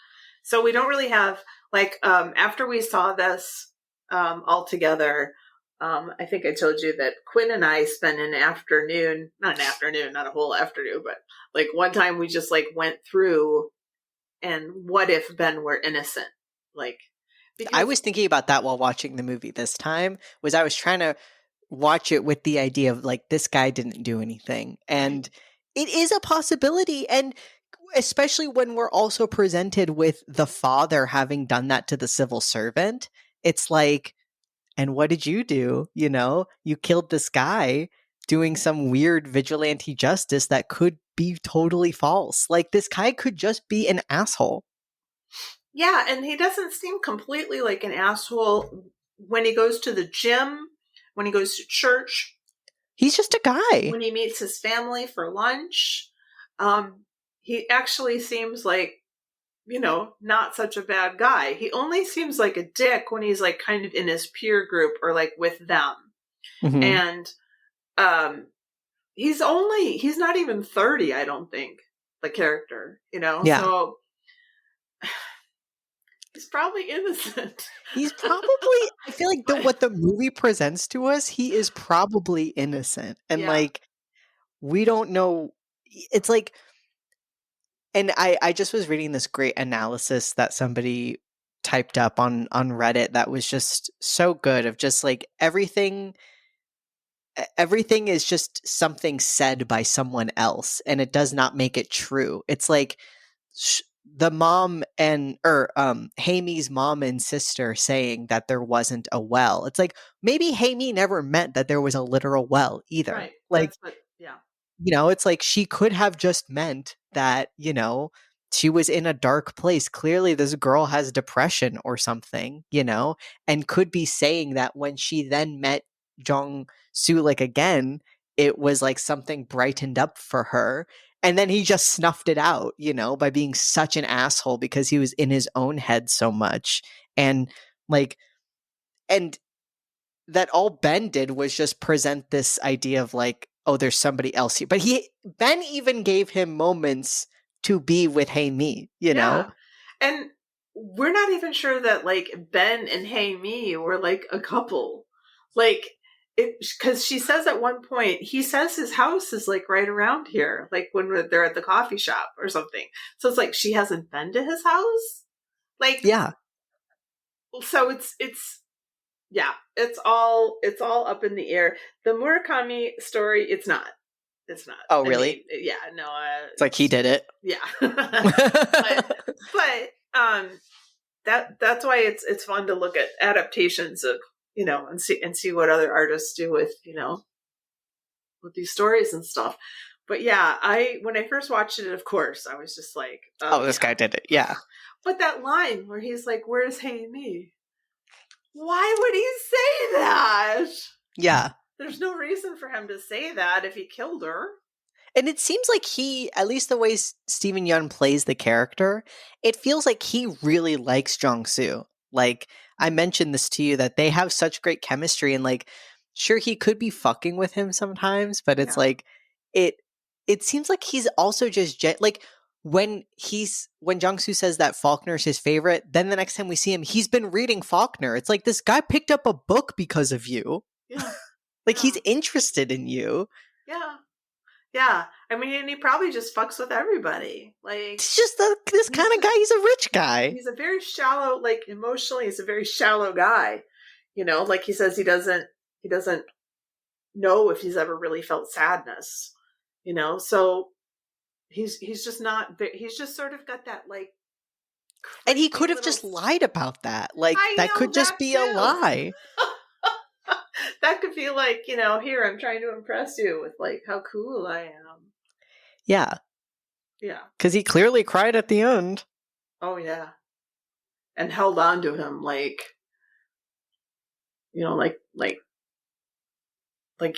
So we don't really have like after we saw this all together. I think I told you that Quinn and I spent an afternoon, not a whole afternoon, but like one time we just like went through and what if Ben were innocent? Like, I was thinking about that while watching the movie this time, was I was trying to watch it with the idea of like, this guy didn't do anything. And it is a possibility. And especially when we're also presented with the father having done that to the civil servant, it's like, and what did you do? You killed this guy doing some weird vigilante justice that could be totally false. Like this guy could just be an asshole. Yeah, and he doesn't seem completely like an asshole when he goes to the gym, when he goes to church. He's just a guy. When he meets his family for lunch, he actually seems like, not such a bad guy. He only seems like a dick when he's like kind of in his peer group or like with them. Mm-hmm. And he's not even 30, I don't think, the character, Yeah. So he's probably innocent. He's probably, I feel like what the movie presents to us, he is probably innocent. And like, we don't know. It's like, and I just was reading this great analysis that somebody typed up on Reddit that was just so good, of just like everything is just something said by someone else, and it does not make it true. It's like the mom Hamey's mom and sister saying that there wasn't a well. It's like maybe Hamey never meant that there was a literal well either. Right. Like, it's like she could have just meant that, she was in a dark place. Clearly this girl has depression or something, and could be saying that when she then met Jong Soo like again, it was like something brightened up for her. And then he just snuffed it out, by being such an asshole because he was in his own head so much. And like, and that all Ben did was just present this idea of like, oh, there's somebody else here. But Ben even gave him moments to be with Hey Me, Yeah. And we're not even sure that like Ben and Hey Me were like a couple. Like, because she says at one point, he says his house is like right around here, like when they're at the coffee shop or something. So it's like she hasn't been to his house. Like, yeah. So it's yeah, it's all up in the air. The Murakami story, it's not. It's not. Oh, really? Yeah, no. It's like he did it. Yeah, but that's why it's fun to look at adaptations of and see what other artists do with with these stories and stuff. But yeah, when I first watched it, of course, I was just like, oh this guy did it. Yeah. But that line where he's like, "Where's Hey Me?" Why would he say that? Yeah. There's no reason for him to say that if he killed her. And it seems like he, at least the way Steven Yeun plays the character, it feels like he really likes Jong-soo. Like, I mentioned this to you, that they have such great chemistry, and like, sure, he could be fucking with him sometimes, but it's like, it seems like he's also just, like, when Jong-soo says that Faulkner's his favorite, then the next time we see him, he's been reading Faulkner. It's like, this guy picked up a book because of you. Yeah. Like, he's interested in you. Yeah. Yeah. I mean, and he probably just fucks with everybody. Like, it's just this kind of guy. He's a rich guy. He's a very shallow, like, emotionally, he's a very shallow guy. Like he says, he doesn't know if he's ever really felt sadness. So he's just not. He's just sort of got that like. And he could have just lied about that. Like, that could just be a lie. That could be like, here, I'm trying to impress you with like how cool I am. Yeah. Yeah. Because he clearly cried at the end. Oh, yeah. And held on to him like, like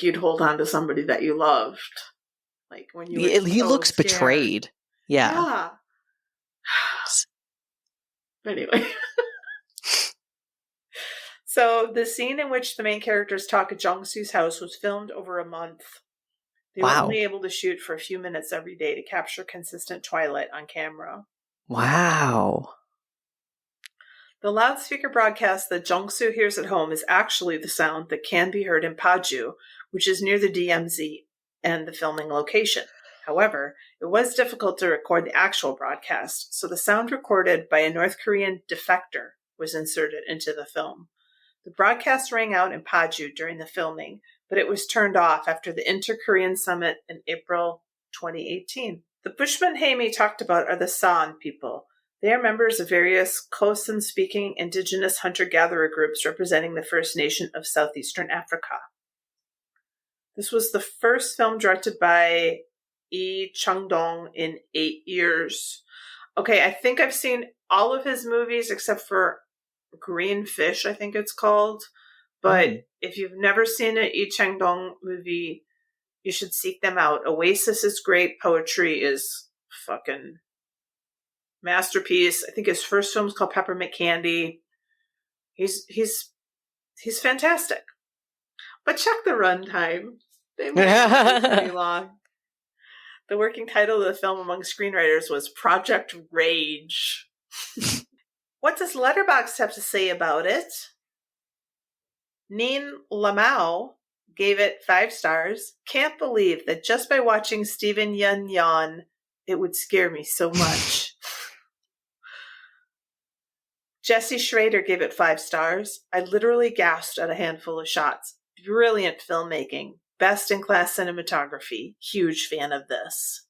you'd hold on to somebody that you loved. Like when you were he looks scared. betrayed. Yeah. Anyway. So the scene in which the main characters talk at Jong-soo's house was filmed over a month. They were only able to shoot for a few minutes every day to capture consistent twilight on camera. Wow. The loudspeaker broadcast that Jong-soo hears at home is actually the sound that can be heard in Paju, which is near the DMZ and the filming location. However, it was difficult to record the actual broadcast, so the sound recorded by a North Korean defector was inserted into the film. The broadcast rang out in Paju during the filming, but it was turned off after the Inter-Korean Summit in April 2018. The Bushmen Haimi talked about are the San people. They are members of various Khoisan-speaking indigenous hunter-gatherer groups representing the First Nation of southeastern Africa. This was the first film directed by Lee Chang-dong in 8 years. Okay, I think I've seen all of his movies except for Green Fish, I think it's called. But if you've never seen an Lee Chang-dong movie, you should seek them out. Oasis is great. Poetry is fucking masterpiece. I think his first film is called Peppermint Candy. He's fantastic. But check the runtime. They made it pretty long. The working title of the film among screenwriters was Project Rage. What does Letterboxd have to say about it? Nin Lamau gave it 5 stars. Can't believe that just by watching Steven Yeun yawn, it would scare me so much. Jesse Schrader gave it 5 stars. I literally gasped at a handful of shots. Brilliant filmmaking. Best in class cinematography. Huge fan of this.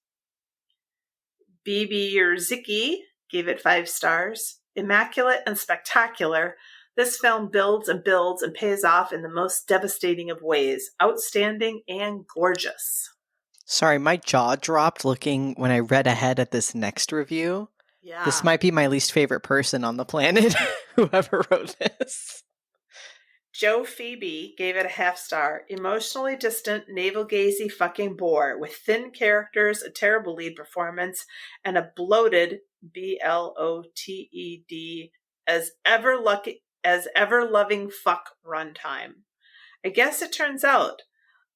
Bibi Yerzicki gave it 5 stars. Immaculate and spectacular. This film builds and builds and pays off in the most devastating of ways. Outstanding and gorgeous. Sorry, my jaw dropped looking when I read ahead at this next review. Yeah. This might be my least favorite person on the planet, whoever wrote this. Joe Phoebe gave it a half star. Emotionally distant, navel-gazy fucking bore with thin characters, a terrible lead performance, and a bloated BLOTED as ever loving fuck runtime. I guess it turns out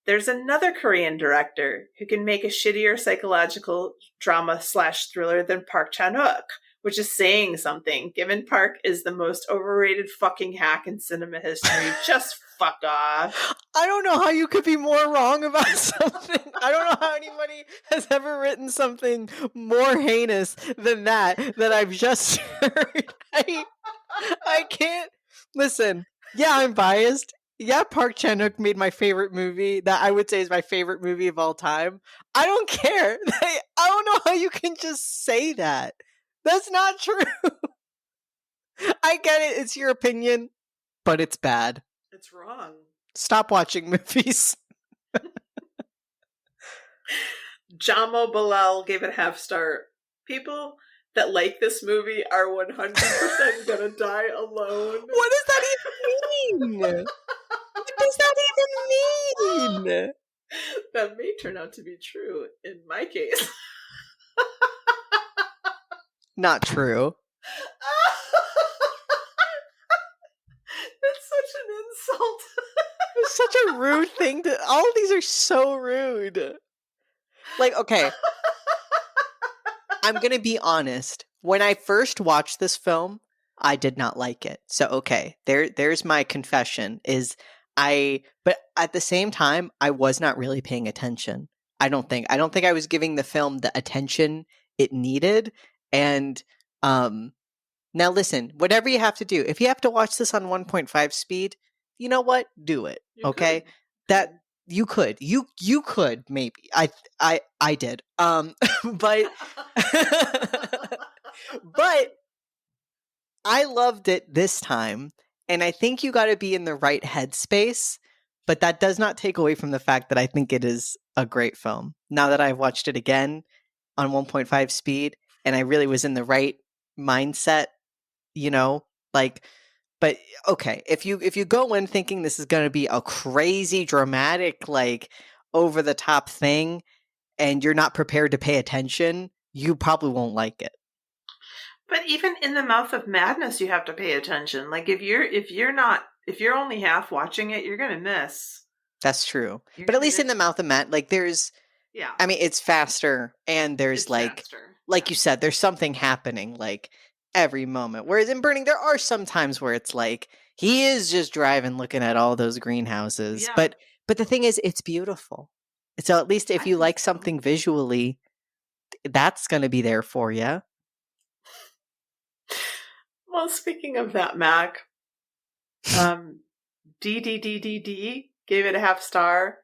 there's another Korean director who can make a shittier psychological drama / thriller than Park Chan-wook, which is saying something, given Park is the most overrated fucking hack in cinema history. Just fuck off. I don't know how you could be more wrong about something. I don't know how anybody has ever written something more heinous than that I've just heard. I can't. Listen, yeah, I'm biased. Yeah, Park Chan-wook made my favorite movie that I would say is my favorite movie of all time. I don't care. I don't know how you can just say that. That's not true. I get it. It's your opinion, but it's bad. It's wrong. Stop watching movies. Jamo Bilal gave it a half star. People that like this movie are 100% gonna die alone. What does that even mean? What does that even mean? That may turn out to be true in my case. Not true. That's such an insult. It's such a rude thing to. All of these are so rude. Like, okay. I'm gonna be honest. When I first watched this film, I did not like it. So okay, there's my confession. But at the same time, I was not really paying attention. I don't think I was giving the film the attention it needed. And now listen, whatever you have to do, if you have to watch this on 1.5 speed, you know what? Do it. Okay? That you could. You could maybe. I did. But but I loved it this time, and I think you got to be in the right headspace, but that does not take away from the fact that I think it is a great film. Now that I've watched it again on 1.5 speed and I really was in the right mindset, but okay, if you go in thinking this is going to be a crazy dramatic over the top thing and you're not prepared to pay attention, you probably won't like it. But even in the mouth of madness, you have to pay attention. Like if you're only half watching it, you're gonna miss. That's true. But at least in the mouth of madness, there's, yeah. I mean, it's faster, and there's you said, there's something happening every moment. Whereas in Burning, there are some times where it's he is just driving, looking at all those greenhouses. Yeah. But the thing is, it's beautiful. So at least if you like something visually, that's going to be there for you. Well, speaking of that, Mac, DDDDD gave it a half star.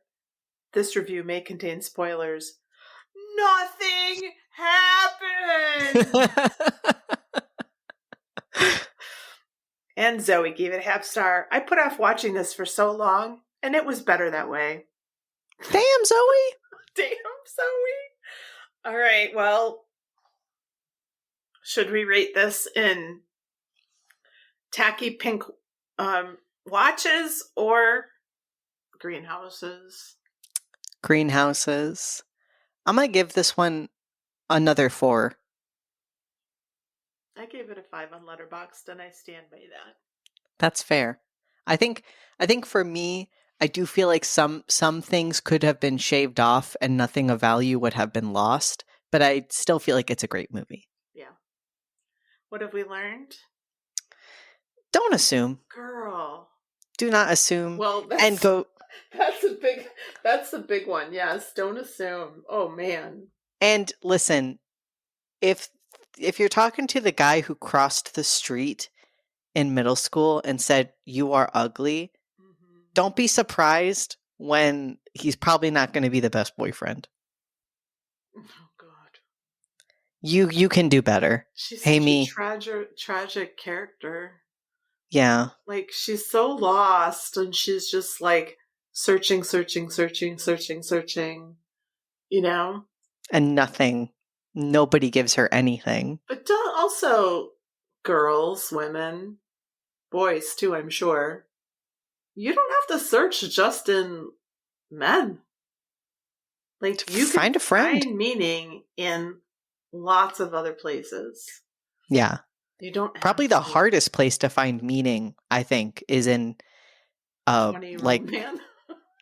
This review may contain spoilers. Nothing happened! And Zoe gave it a half star. I put off watching this for so long, and it was better that way. Damn, Zoe! Damn, Zoe! All right, well, should we rate this in tacky pink watches or greenhouses? Greenhouses. I'm going to give this one another 4. I gave it a 5 on Letterboxd, and I stand by that. That's fair. I think for me, I do feel like some things could have been shaved off and nothing of value would have been lost, but I still feel like it's a great movie. Yeah. What have we learned? Don't assume. Girl. Do not assume. Well, that's the big one. Yes, don't assume. Oh man. And listen, if you're talking to the guy who crossed the street in middle school and said you are ugly, don't be surprised when he's probably not going to be the best boyfriend. Oh God. You can do better. She's hey, such me. a tragic character. Yeah. She's so lost, and she's just searching, And nothing. Nobody gives her anything. But also girls, women, boys too, I'm sure. you don't have to search just in men. Like, you can Find a friend. find meaning in lots of other places. Yeah. You don't have Probably to the hardest place to find meaning, I think, is in 20-year-old man.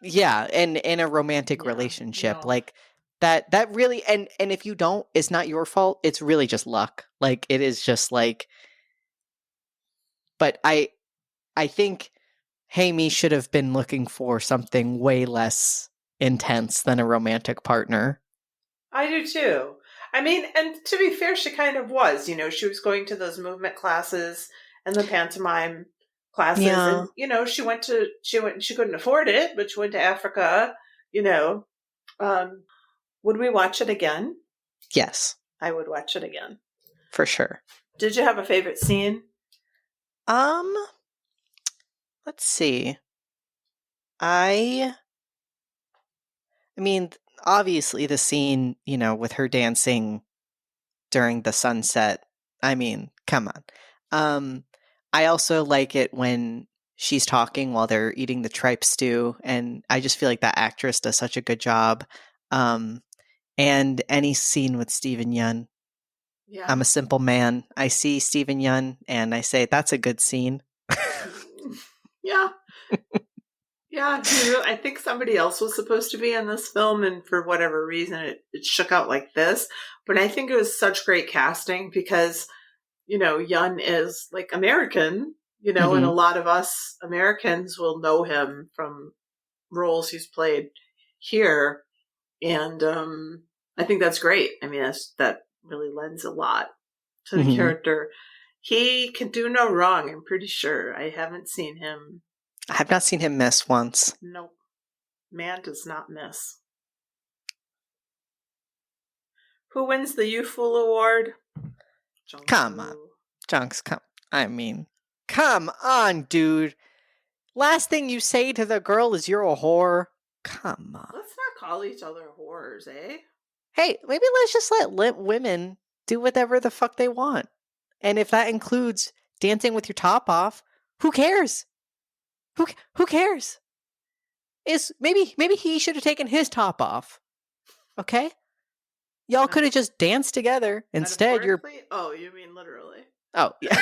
Yeah, in a romantic relationship. No. Like that really, and if you don't, it's not your fault. It's really just luck. Like it is just like, but I think Hamey should have been looking for something way less intense than a romantic partner. I do too. I mean, and to be fair, she kind of was. You know, she was going to those movement classes and the pantomime classes, Yeah. and she couldn't afford it, but she went to Africa. You know, would we watch it again? Yes, I would watch it again for sure. Did you have a favorite scene? Let's see. I mean, obviously the scene, with her dancing during the sunset. I mean, come on. I also like it when she's talking while they're eating the tripe stew, and I just feel like that actress does such a good job. And any scene with Stephen Yun. Yeah. I'm a simple man. I see Stephen Yun and I say, that's a good scene. Yeah. Yeah, I think somebody else was supposed to be in this film, and for whatever reason, it shook out like this. But I think it was such great casting because, Yun is like American, and a lot of us Americans will know him from roles he's played here. And I think that's great. I mean, that really lends a lot to the character. He can do no wrong, I'm pretty sure. I haven't seen him. I have not seen him miss once. Nope. Man does not miss. Who wins the You Fool Award? Come on. Junks, come on, dude. Last thing you say to the girl is you're a whore. Come on. Let's not call each other whores, eh? Hey, maybe let's just let women do whatever the fuck they want. And if that includes dancing with your top off, who cares? Who cares? Maybe he should have taken his top off. Okay? Y'all could have just danced together. Instead, you're... Oh, you mean literally. Oh, yeah.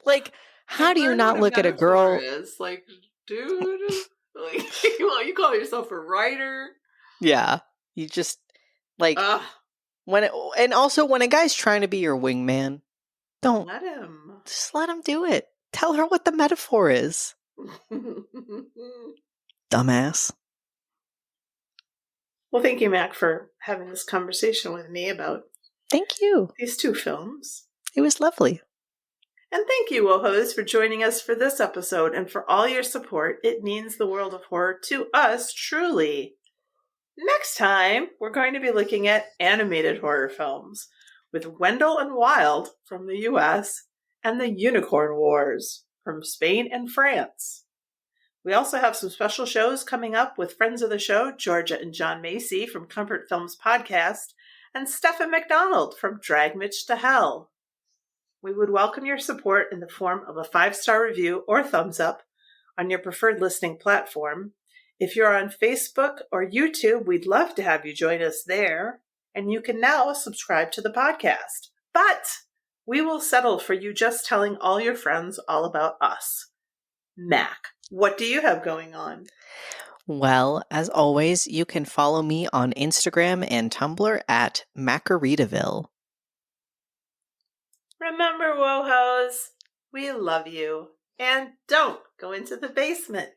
Like, how do you not look at a girl... Is. Like, dude, like, you call yourself a writer? Yeah. You just, like... and also, when a guy's trying to be your wingman, don't... Let him. Just let him do it. Tell her what the metaphor is. Dumbass. Well, thank you, Mac, for having this conversation with me about Thank you. These two films. It was lovely. And thank you, WoHos, for joining us for this episode and for all your support. It means the world of horror to us, truly. Next time, we're going to be looking at animated horror films with Wendell and Wild from the US and the Unicorn Wars from Spain and France. We also have some special shows coming up with friends of the show, Georgia and John Macy from Comfort Films Podcast, and Stephen McDonald from Drag Mitch to Hell. We would welcome your support in the form of a 5-star review or thumbs up on your preferred listening platform. If you're on Facebook or YouTube, we'd love to have you join us there. And you can now subscribe to the podcast. But we will settle for you just telling all your friends all about us. Mac, what do you have going on? Well, as always, you can follow me on Instagram and Tumblr at Macaritaville. Remember, WoHos, we love you. And don't go into the basement.